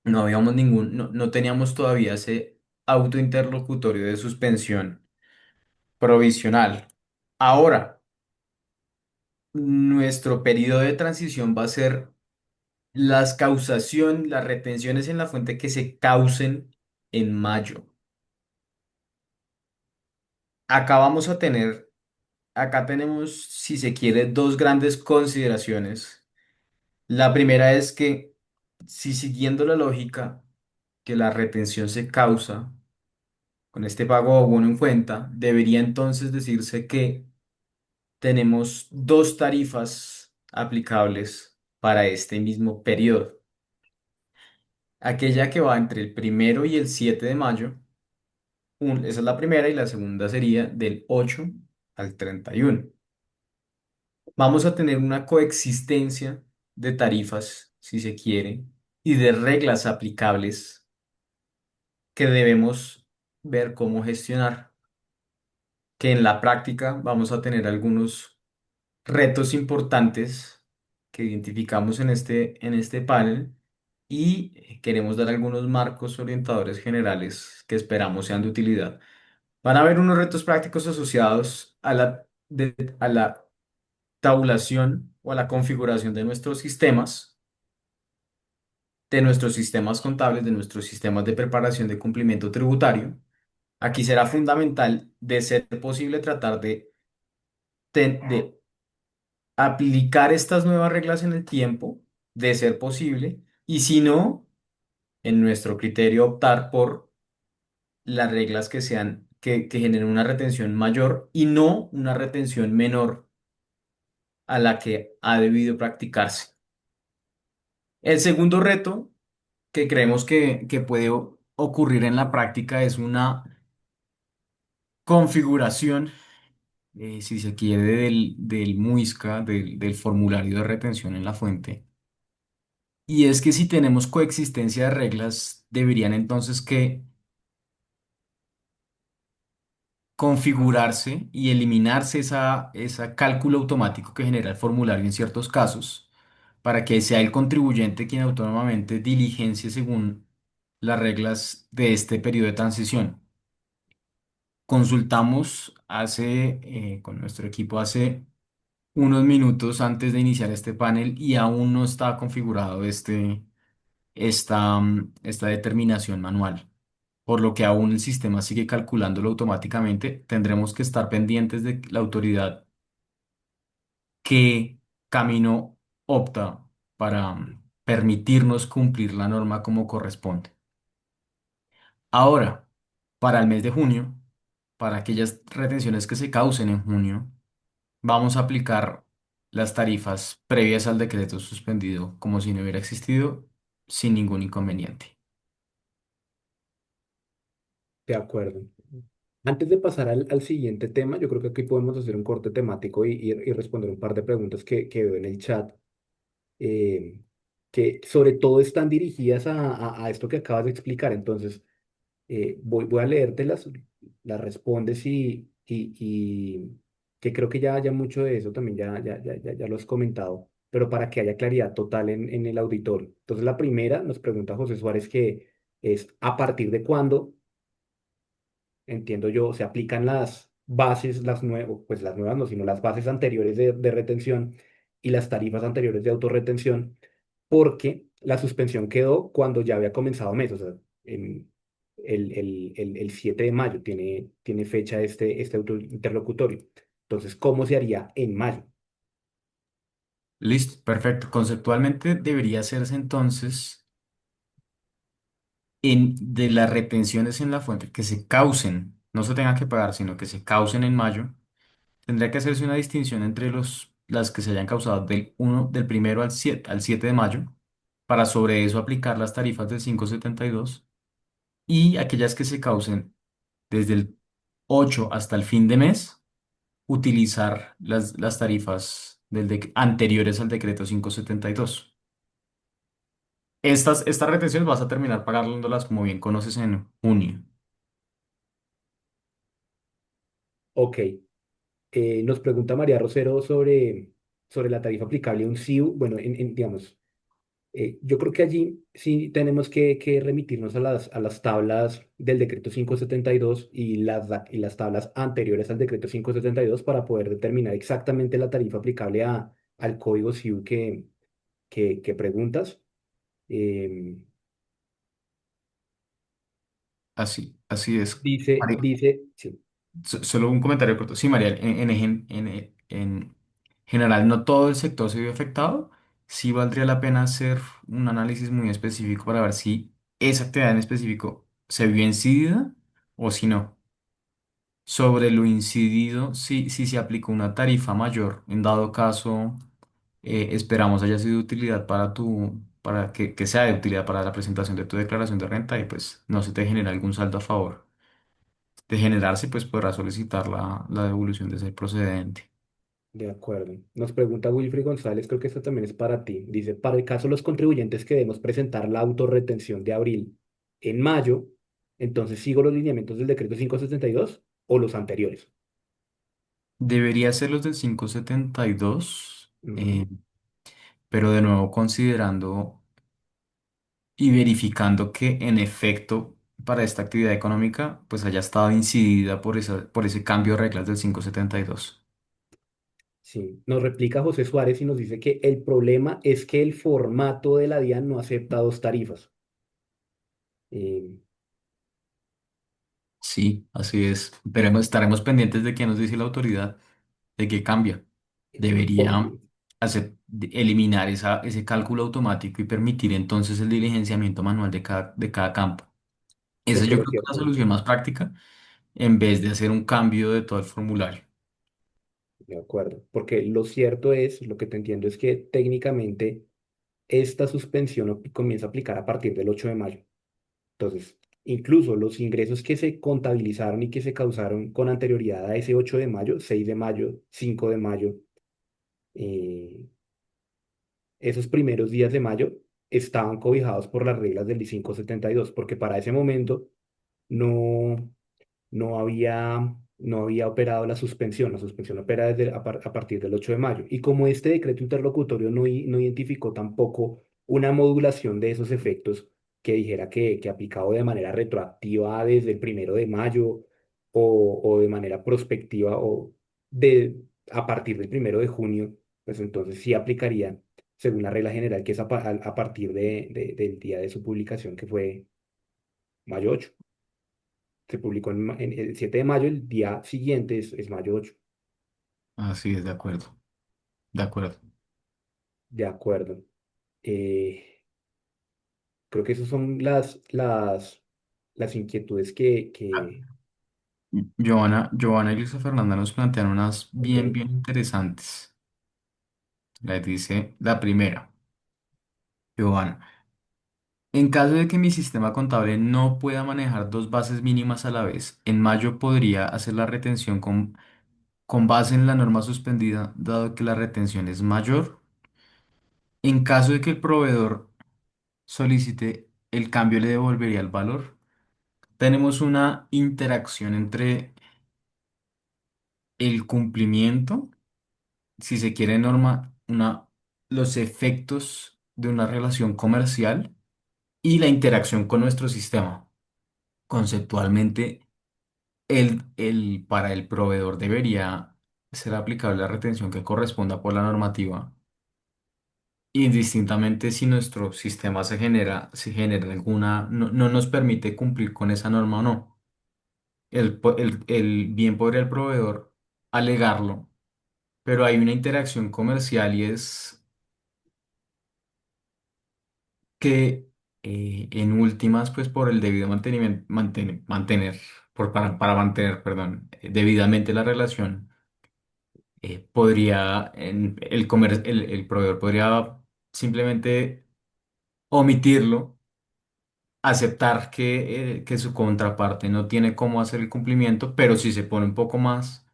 No teníamos todavía ese auto interlocutorio de suspensión provisional. Ahora, nuestro periodo de transición va a ser las retenciones en la fuente que se causen en mayo. Acá vamos a tener, acá tenemos, si se quiere, dos grandes consideraciones. La primera es que, si siguiendo la lógica que la retención se causa con este pago o bono en cuenta, debería entonces decirse que tenemos dos tarifas aplicables para este mismo periodo. Aquella que va entre el 1 y el 7 de mayo, esa es la primera, y la segunda sería del 8 al 31. Vamos a tener una coexistencia de tarifas, si se quiere, y de reglas aplicables que debemos ver cómo gestionar, que en la práctica vamos a tener algunos retos importantes que identificamos en este panel, y queremos dar algunos marcos orientadores generales que esperamos sean de utilidad. Van a haber unos retos prácticos asociados a la tabulación o a la configuración de nuestros sistemas contables, de nuestros sistemas de preparación de cumplimiento tributario. Aquí será fundamental, de ser posible, tratar de aplicar estas nuevas reglas en el tiempo, de ser posible, y si no, en nuestro criterio, optar por las reglas que generen una retención mayor y no una retención menor a la que ha debido practicarse. El segundo reto que creemos que puede ocurrir en la práctica es una configuración, si se quiere, del MUISCA, del formulario de retención en la fuente. Y es que si tenemos coexistencia de reglas, deberían entonces que configurarse y eliminarse esa cálculo automático que genera el formulario en ciertos casos, para que sea el contribuyente quien autónomamente diligencie según las reglas de este periodo de transición. Consultamos con nuestro equipo hace unos minutos antes de iniciar este panel, y aún no está configurado esta determinación manual, por lo que aún el sistema sigue calculándolo automáticamente. Tendremos que estar pendientes de la autoridad qué camino opta para permitirnos cumplir la norma como corresponde. Ahora, para el mes de junio, para aquellas retenciones que se causen en junio, vamos a aplicar las tarifas previas al decreto suspendido como si no hubiera existido, sin ningún inconveniente. De acuerdo. Antes de pasar al siguiente tema, yo creo que aquí podemos hacer un corte temático y responder un par de preguntas que veo en el chat, eh, que sobre todo están dirigidas a esto que acabas de explicar. Entonces, voy a leértelas, las respondes y que creo que ya mucho de eso también ya lo has comentado, pero para que haya claridad total en el auditorio. Entonces, la primera nos pregunta José Suárez, que es: ¿a partir de cuándo, entiendo yo, se aplican las bases, pues las nuevas no, sino las bases anteriores de retención y las tarifas anteriores de autorretención? Porque la suspensión quedó cuando ya había comenzado mes, o sea, en el 7 de mayo tiene fecha este interlocutorio. Entonces, ¿cómo se haría en mayo? Listo, perfecto. Conceptualmente debería hacerse entonces de las retenciones en la fuente que se causen, no se tengan que pagar, sino que se causen en mayo. Tendría que hacerse una distinción entre las que se hayan causado del primero al 7 de mayo, para sobre eso aplicar las tarifas del 572 y aquellas que se causen desde el 8 hasta el fin de mes, utilizar las tarifas anteriores al decreto 572. Estas retenciones vas a terminar pagándolas, como bien conoces, en junio. Ok. Nos pregunta María Rosero sobre la tarifa aplicable a un SIU. Bueno, digamos, yo creo que allí sí tenemos que remitirnos a las tablas del decreto 572 y las tablas anteriores al decreto 572 para poder determinar exactamente la tarifa aplicable al código SIU que preguntas. Em, Así es. dice, sí, Solo un comentario corto. Sí, María, en general no todo el sector se vio afectado. Sí valdría la pena hacer un análisis muy específico para ver si esa actividad en específico se vio incidida o si no. Sobre lo incidido, si se aplicó una tarifa mayor, en dado caso, esperamos haya sido de utilidad para que sea de utilidad para la presentación de tu declaración de renta y pues no se te genera algún saldo a favor de generarse, pues podrás solicitar la devolución de ese procedente. de acuerdo. Nos pregunta Wilfrid González, creo que esto también es para ti. Dice, para el caso de los contribuyentes que debemos presentar la autorretención de abril en mayo, entonces sigo los lineamientos del decreto 572 o los anteriores. Debería ser los del 572, Ujú. pero de nuevo considerando y verificando que en efecto para esta actividad económica pues haya estado incidida por ese cambio de reglas del 572. Sí, nos replica José Suárez y nos dice que el problema es que el formato de la DIAN no acepta dos tarifas. Eh, Sí, así es. Pero estaremos pendientes de qué nos dice la autoridad, de qué cambia. Debería porque eliminar ese cálculo automático y permitir entonces el diligenciamiento manual de cada campo. yo Esa yo creo creo que que es la solución más práctica en vez de hacer un cambio de todo el formulario. de acuerdo, porque lo cierto es, lo que te entiendo es que técnicamente esta suspensión comienza a aplicar a partir del 8 de mayo. Entonces, incluso los ingresos que se contabilizaron y que se causaron con anterioridad a ese 8 de mayo, 6 de mayo, 5 de mayo, eh, esos primeros días de mayo estaban cobijados por las reglas del 572, porque para ese momento no, no había operado la suspensión opera a partir del 8 de mayo. Y como este decreto interlocutorio no identificó tampoco una modulación de esos efectos que dijera que aplicado de manera retroactiva desde el 1 de mayo o de manera prospectiva o a partir del 1 de junio, pues entonces sí aplicaría según la regla general que es a partir del día de su publicación, que fue mayo 8. Se publicó en el 7 de mayo, el día siguiente es mayo 8. Así es, de acuerdo. De acuerdo. De acuerdo. Eh, Creo que esas son las inquietudes Ah, que. Giovanna y Luisa Fernanda nos plantean unas Ok, bien, bien interesantes. Les dice la primera, Giovanna. En caso de que mi sistema contable no pueda manejar dos bases mínimas a la vez, en mayo podría hacer la retención con base en la norma suspendida, dado que la retención es mayor. En caso de que el proveedor solicite el cambio, le devolvería el valor. Tenemos una interacción entre el cumplimiento, si se quiere norma, los efectos de una relación comercial y la interacción con nuestro sistema. Conceptualmente, para el proveedor debería ser aplicable la retención que corresponda por la normativa indistintamente si nuestro sistema se genera alguna, no nos permite cumplir con esa norma o no. Bien podría el proveedor alegarlo, pero hay una interacción comercial y es que en últimas, pues por el debido mantenimiento, para mantener, perdón, debidamente la relación, el proveedor podría simplemente omitirlo, aceptar que su contraparte no tiene cómo hacer el cumplimiento, pero si se pone un poco más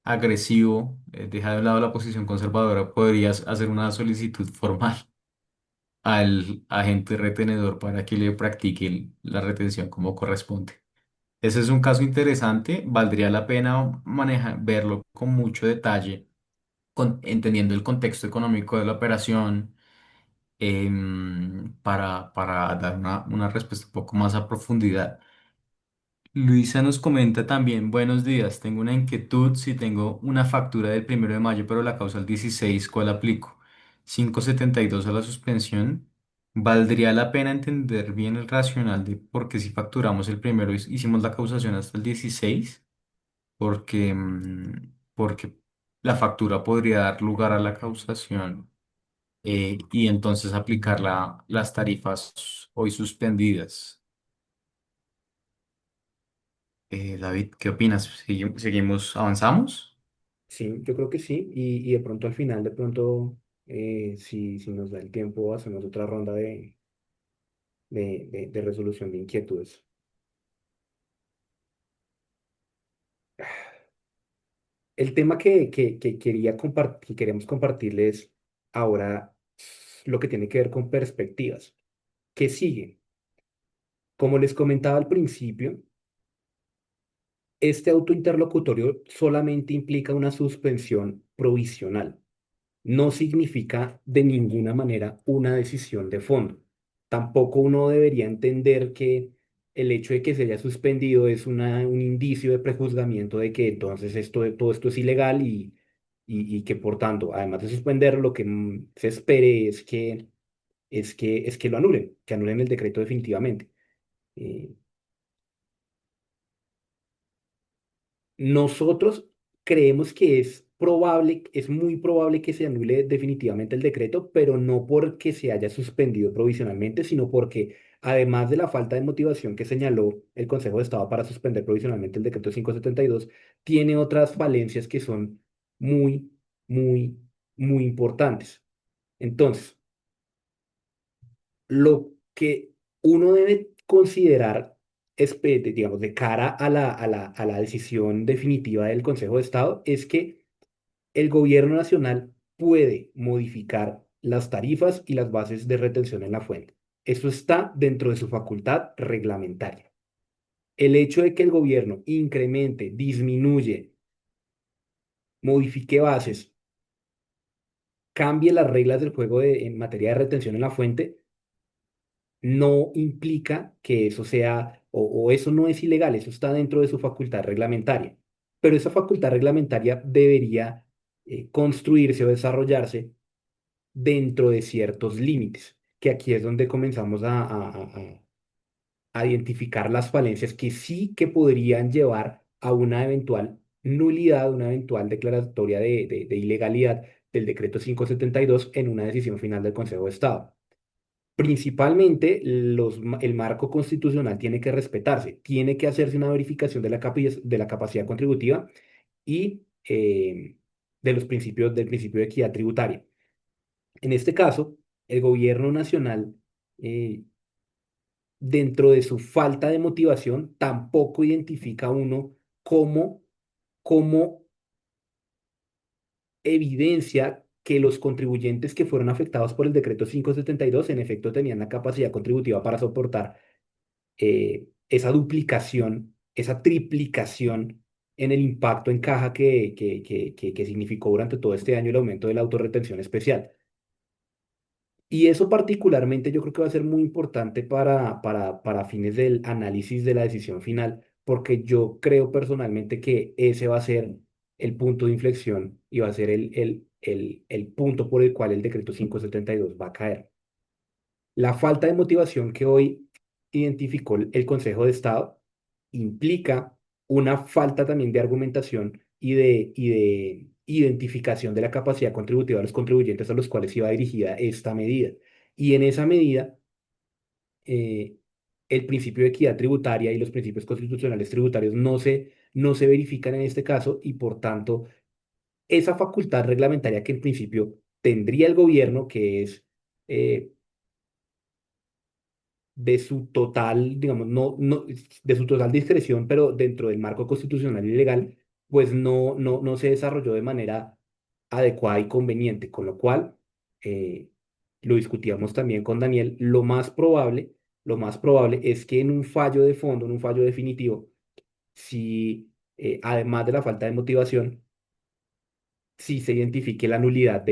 agresivo, deja de lado la posición conservadora, podrías hacer una solicitud formal al agente retenedor para que le practique la retención como corresponde. Ese es un caso interesante, valdría la pena verlo con mucho detalle, entendiendo el contexto económico de la operación, para dar una respuesta un poco más a profundidad. Luisa nos comenta también, buenos días, tengo una inquietud si tengo una factura del 1 de mayo, pero la causa el 16, ¿cuál aplico? 572 a la suspensión. ¿Valdría la pena entender bien el racional de por qué si facturamos el primero hicimos la causación hasta el 16? Porque la factura podría dar lugar a la causación, y entonces aplicar las tarifas hoy suspendidas. David, ¿qué opinas? ¿Seguimos, avanzamos? Sí, yo creo que sí. Y de pronto al final, de pronto, si nos da el tiempo, hacemos otra ronda de resolución de inquietudes. El tema que queremos compartirles ahora es lo que tiene que ver con perspectivas. ¿Qué sigue? Como les comentaba al principio, este auto interlocutorio solamente implica una suspensión provisional. No significa de ninguna manera una decisión de fondo. Tampoco uno debería entender que el hecho de que se haya suspendido es un indicio de prejuzgamiento de que entonces todo esto es ilegal y que por tanto, además de suspender, lo que se espere es que lo anulen, que anulen el decreto definitivamente. Eh, Nosotros creemos que es probable, es muy probable que se anule definitivamente el decreto, pero no porque se haya suspendido provisionalmente, sino porque además de la falta de motivación que señaló el Consejo de Estado para suspender provisionalmente el decreto 572, tiene otras falencias que son muy, muy, muy importantes. Entonces, lo que uno debe considerar, digamos, de cara a a la decisión definitiva del Consejo de Estado, es que el gobierno nacional puede modificar las tarifas y las bases de retención en la fuente. Eso está dentro de su facultad reglamentaria. El hecho de que el gobierno incremente, disminuye, modifique bases, cambie las reglas del juego en materia de retención en la fuente, no implica que eso sea, o eso no es ilegal, eso está dentro de su facultad reglamentaria. Pero esa facultad reglamentaria debería construirse o desarrollarse dentro de ciertos límites, que aquí es donde comenzamos a identificar las falencias que sí que podrían llevar a una eventual nulidad, una eventual declaratoria de ilegalidad del decreto 572 en una decisión final del Consejo de Estado. Principalmente, el marco constitucional tiene que respetarse, tiene que hacerse una verificación de de la capacidad contributiva y de del principio de equidad tributaria. En este caso, el gobierno nacional, eh, dentro de su falta de motivación, tampoco identifica uno cómo, cómo evidencia que los contribuyentes que fueron afectados por el decreto 572 en efecto tenían la capacidad contributiva para soportar esa duplicación, esa triplicación en el impacto en caja que significó durante todo este año el aumento de la autorretención especial. Y eso particularmente yo creo que va a ser muy importante para fines del análisis de la decisión final, porque yo creo personalmente que ese va a ser el punto de inflexión y va a ser el punto por el cual el decreto 572 va a caer. La falta de motivación que hoy identificó el Consejo de Estado implica una falta también de argumentación y de identificación de la capacidad contributiva de los contribuyentes a los cuales iba dirigida esta medida. Y en esa medida, eh, el principio de equidad tributaria y los principios constitucionales tributarios no se verifican en este caso y por tanto esa facultad reglamentaria que en principio tendría el gobierno, que es eh, de su total, digamos, de su total discreción, pero dentro del marco constitucional y legal, pues no se desarrolló de manera adecuada y conveniente, con lo cual, eh, lo discutíamos también con Daniel, lo más probable es que en un fallo de fondo, en un fallo definitivo, si además de la falta de motivación, si se identifique la nulidad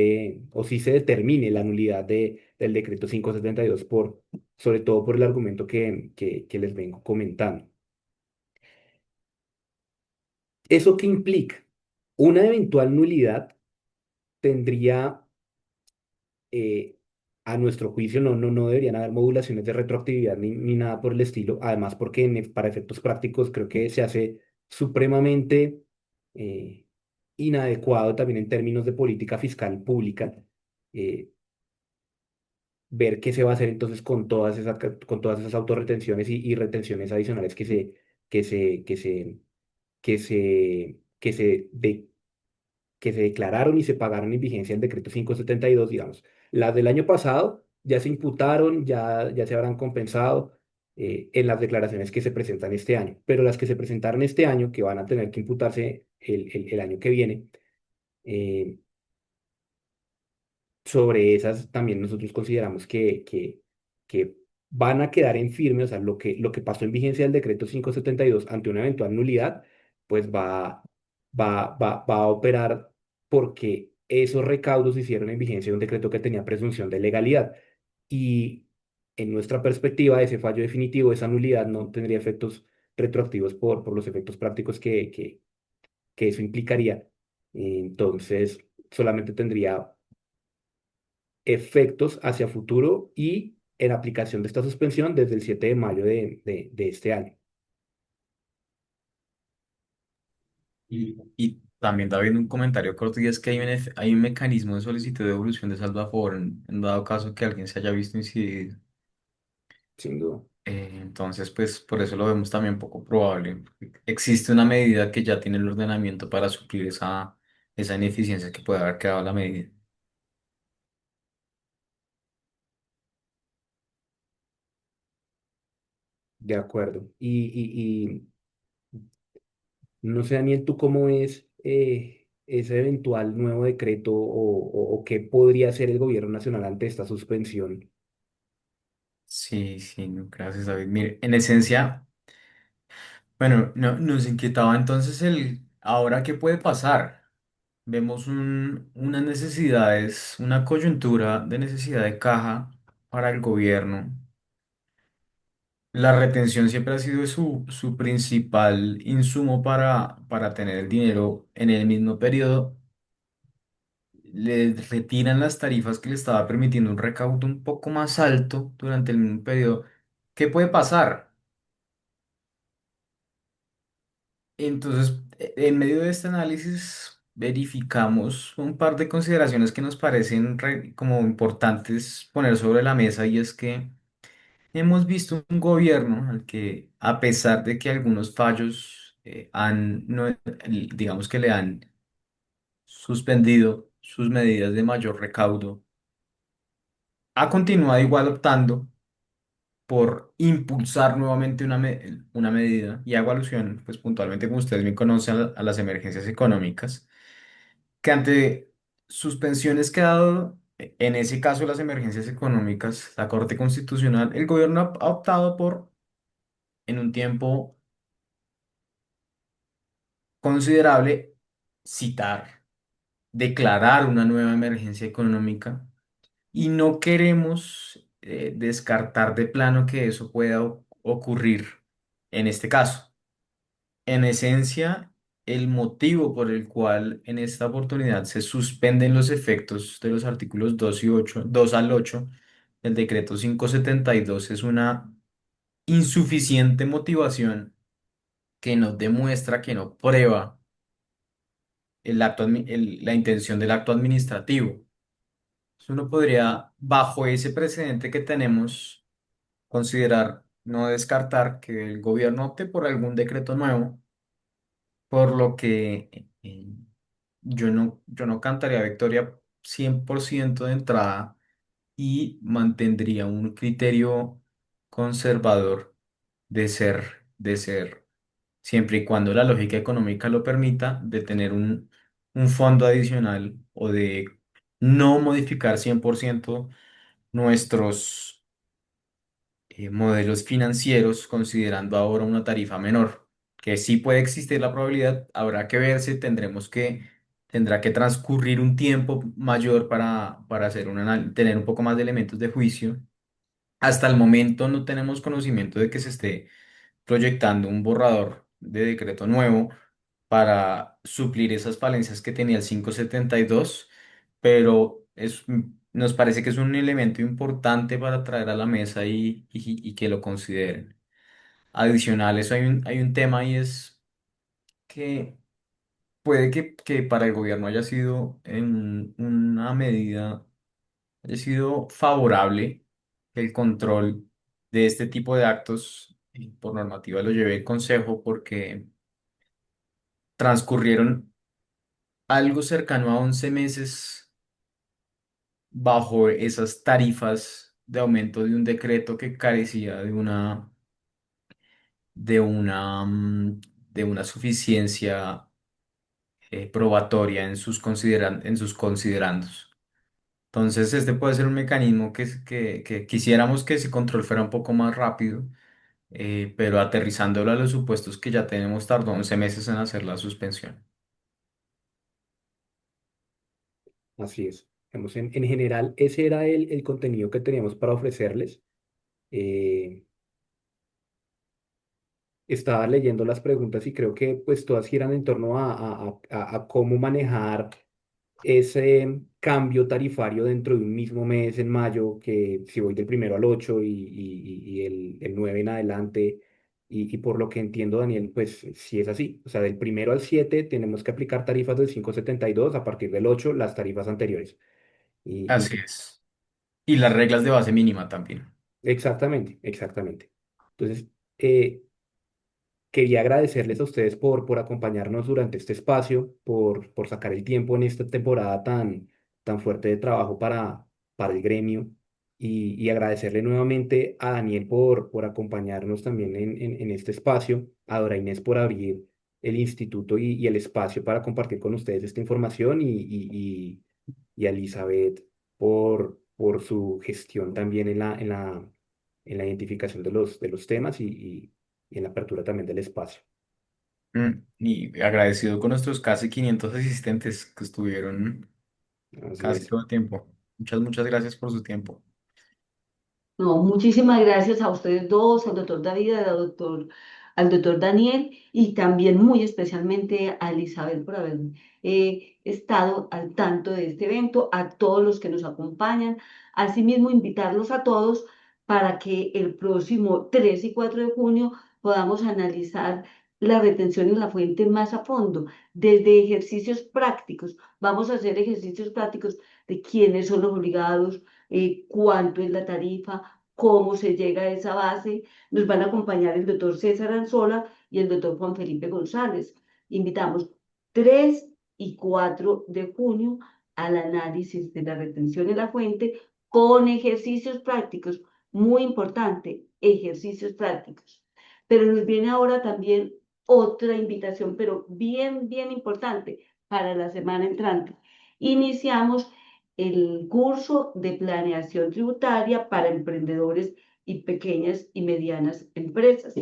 o si se determine la nulidad del decreto 572 sobre todo por el argumento que les vengo comentando. ¿Eso qué implica? Una eventual nulidad tendría, eh, a nuestro juicio, no deberían haber modulaciones de retroactividad ni nada por el estilo, además porque para efectos prácticos creo que se hace supremamente eh, inadecuado también en términos de política fiscal pública. eh, Ver qué se va a hacer entonces con todas esas autorretenciones y retenciones adicionales que se, que se, que se, que se, de- que se declararon y se pagaron en vigencia del decreto 572, digamos. Las del año pasado ya se imputaron, ya se habrán compensado en las declaraciones que se presentan este año, pero las que se presentaron este año, que van a tener que imputarse el año que viene, eh, sobre esas también nosotros consideramos que van a quedar en firme, o sea, lo que pasó en vigencia del decreto 572 ante una eventual nulidad, pues va a operar porque esos recaudos se hicieron en vigencia de un decreto que tenía presunción de legalidad. Y en nuestra perspectiva, ese fallo definitivo, esa nulidad no tendría efectos retroactivos por los efectos prácticos que eso implicaría. Entonces, solamente tendría efectos hacia futuro y en aplicación de esta suspensión desde el 7 de mayo de este año. Y también David, un comentario corto y es que hay un mecanismo de solicitud de devolución de saldo a favor en dado caso que alguien se haya visto incidido. Sin duda. Entonces, pues por eso lo vemos también poco probable. Existe una medida que ya tiene el ordenamiento para suplir esa ineficiencia que puede haber quedado la medida. De acuerdo. Y no sé, Daniel, ¿tú cómo es ese eventual nuevo decreto o qué podría hacer el gobierno nacional ante esta suspensión? Sí, sí, no, gracias David. Mire, en esencia, bueno, nos inquietaba entonces ahora qué puede pasar. Vemos unas necesidades, una coyuntura de necesidad de caja para el gobierno. La retención siempre ha sido su principal insumo para tener el dinero en el mismo periodo. Le retiran las tarifas que le estaba permitiendo un recaudo un poco más alto durante el mismo periodo. ¿Qué puede pasar? Entonces, en medio de este análisis, verificamos un par de consideraciones que nos parecen como importantes poner sobre la mesa y es que hemos visto un gobierno al que, a pesar de que algunos fallos digamos que le han suspendido sus medidas de mayor recaudo, ha continuado igual optando por impulsar nuevamente una medida, y hago alusión, pues puntualmente, como ustedes bien conocen, a las emergencias económicas, que ante suspensiones que ha dado, en ese caso las emergencias económicas, la Corte Constitucional, el gobierno ha optado por, en un tiempo considerable, citar, declarar una nueva emergencia económica y no queremos descartar de plano que eso pueda ocurrir en este caso. En esencia, el motivo por el cual en esta oportunidad se suspenden los efectos de los artículos 2 y 8, 2 al 8 del decreto 572 es una insuficiente motivación que no demuestra, que no prueba la intención del acto administrativo. Entonces, uno podría, bajo ese precedente que tenemos, considerar, no descartar que el gobierno opte por algún decreto nuevo, por lo que yo no cantaría victoria 100% de entrada y mantendría un criterio conservador de ser, siempre y cuando la lógica económica lo permita, de tener un fondo adicional o de no modificar 100% nuestros modelos financieros, considerando ahora una tarifa menor, que sí puede existir la probabilidad, habrá que verse, tendrá que transcurrir un tiempo mayor para hacer tener un poco más de elementos de juicio. Hasta el momento no tenemos conocimiento de que se esté proyectando un borrador de decreto nuevo para suplir esas falencias que tenía el 572, pero nos parece que es un elemento importante para traer a la mesa y que lo consideren. Adicional, a eso hay un tema y es que puede que para el gobierno haya sido en una medida, haya sido favorable que el control de este tipo de actos por normativa lo lleve el Consejo porque transcurrieron algo cercano a 11 meses bajo esas tarifas de aumento de un decreto que carecía de una suficiencia probatoria en sus considerandos. Entonces, este puede ser un mecanismo que quisiéramos que ese control fuera un poco más rápido, pero aterrizándolo a los supuestos que ya tenemos, tardó 11 meses en hacer la suspensión. Así es. Digamos, en general, ese era el contenido que teníamos para ofrecerles. Eh, Estaba leyendo las preguntas y creo que pues todas giran en torno a cómo manejar ese cambio tarifario dentro de un mismo mes en mayo, que si voy del primero al 8 y el 9 en adelante, y por lo que entiendo, Daniel, pues sí es así. O sea, del primero al 7 tenemos que aplicar tarifas del 572, a partir del 8 las tarifas anteriores. Así es. Y las reglas de base mínima también. Exactamente, exactamente. Entonces, eh, quería agradecerles a ustedes por acompañarnos durante este espacio, por sacar el tiempo en esta temporada tan fuerte de trabajo para el gremio y agradecerle nuevamente a Daniel por acompañarnos también en este espacio, a Dora Inés por abrir el instituto y el espacio para compartir con ustedes esta información y a Elizabeth por su gestión también en la identificación de los temas y en la apertura también del espacio. Y agradecido con nuestros casi 500 asistentes que estuvieron Así casi es. todo el tiempo. Muchas, muchas gracias por su tiempo. No, muchísimas gracias a ustedes dos, al doctor David, al doctor Daniel y también muy especialmente a Elizabeth por haber estado al tanto de este evento, a todos los que nos acompañan. Asimismo, invitarlos a todos para que el próximo 3 y 4 de junio podamos analizar la retención en la fuente más a fondo, desde ejercicios prácticos. Vamos a hacer ejercicios prácticos de quiénes son los obligados, cuánto es la tarifa, cómo se llega a esa base. Nos van a acompañar el doctor César Anzola y el doctor Juan Felipe González. Invitamos 3 y 4 de junio al análisis de la retención en la fuente con ejercicios prácticos. Muy importante, ejercicios prácticos. Pero nos viene ahora también otra invitación, pero bien, bien importante para la semana entrante. Iniciamos el curso de planeación tributaria para emprendedores y pequeñas y medianas empresas.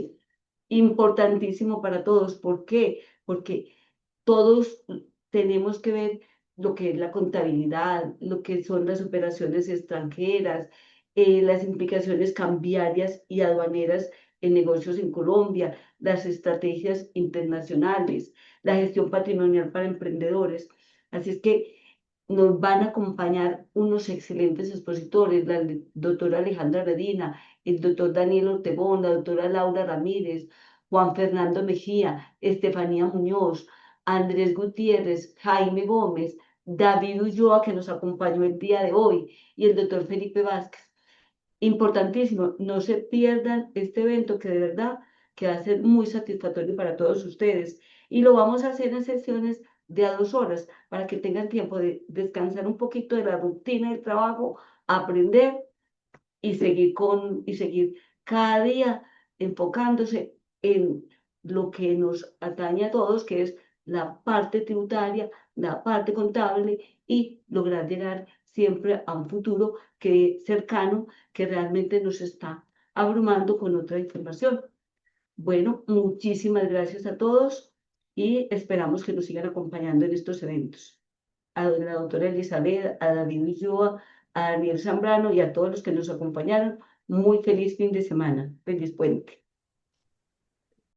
Importantísimo para todos. ¿Por qué? Porque todos tenemos que ver lo que es la contabilidad, lo que son las operaciones extranjeras, las implicaciones cambiarias y aduaneras en negocios en Colombia, las estrategias internacionales, la gestión patrimonial para emprendedores. Así es que nos van a acompañar unos excelentes expositores, la doctora Alejandra Redina, el doctor Daniel Ortegón, la doctora Laura Ramírez, Juan Fernando Mejía, Estefanía Muñoz, Andrés Gutiérrez, Jaime Gómez, David Ulloa, que nos acompañó el día de hoy, y el doctor Felipe Vázquez. Importantísimo, no se pierdan este evento que de verdad que va a ser muy satisfactorio para todos ustedes. Y lo vamos a hacer en sesiones de a 2 horas para que tengan tiempo de descansar un poquito de la rutina del trabajo, aprender y seguir cada día enfocándose en lo que nos atañe a todos, que es la parte tributaria, la parte contable y lograr llegar siempre a un futuro que cercano que realmente nos está abrumando con otra información. Bueno, muchísimas gracias a todos y esperamos que nos sigan acompañando en estos eventos. A la doctora Elizabeth, a David Ulloa, a Daniel Zambrano y a todos los que nos acompañaron. Muy feliz fin de semana. Feliz puente.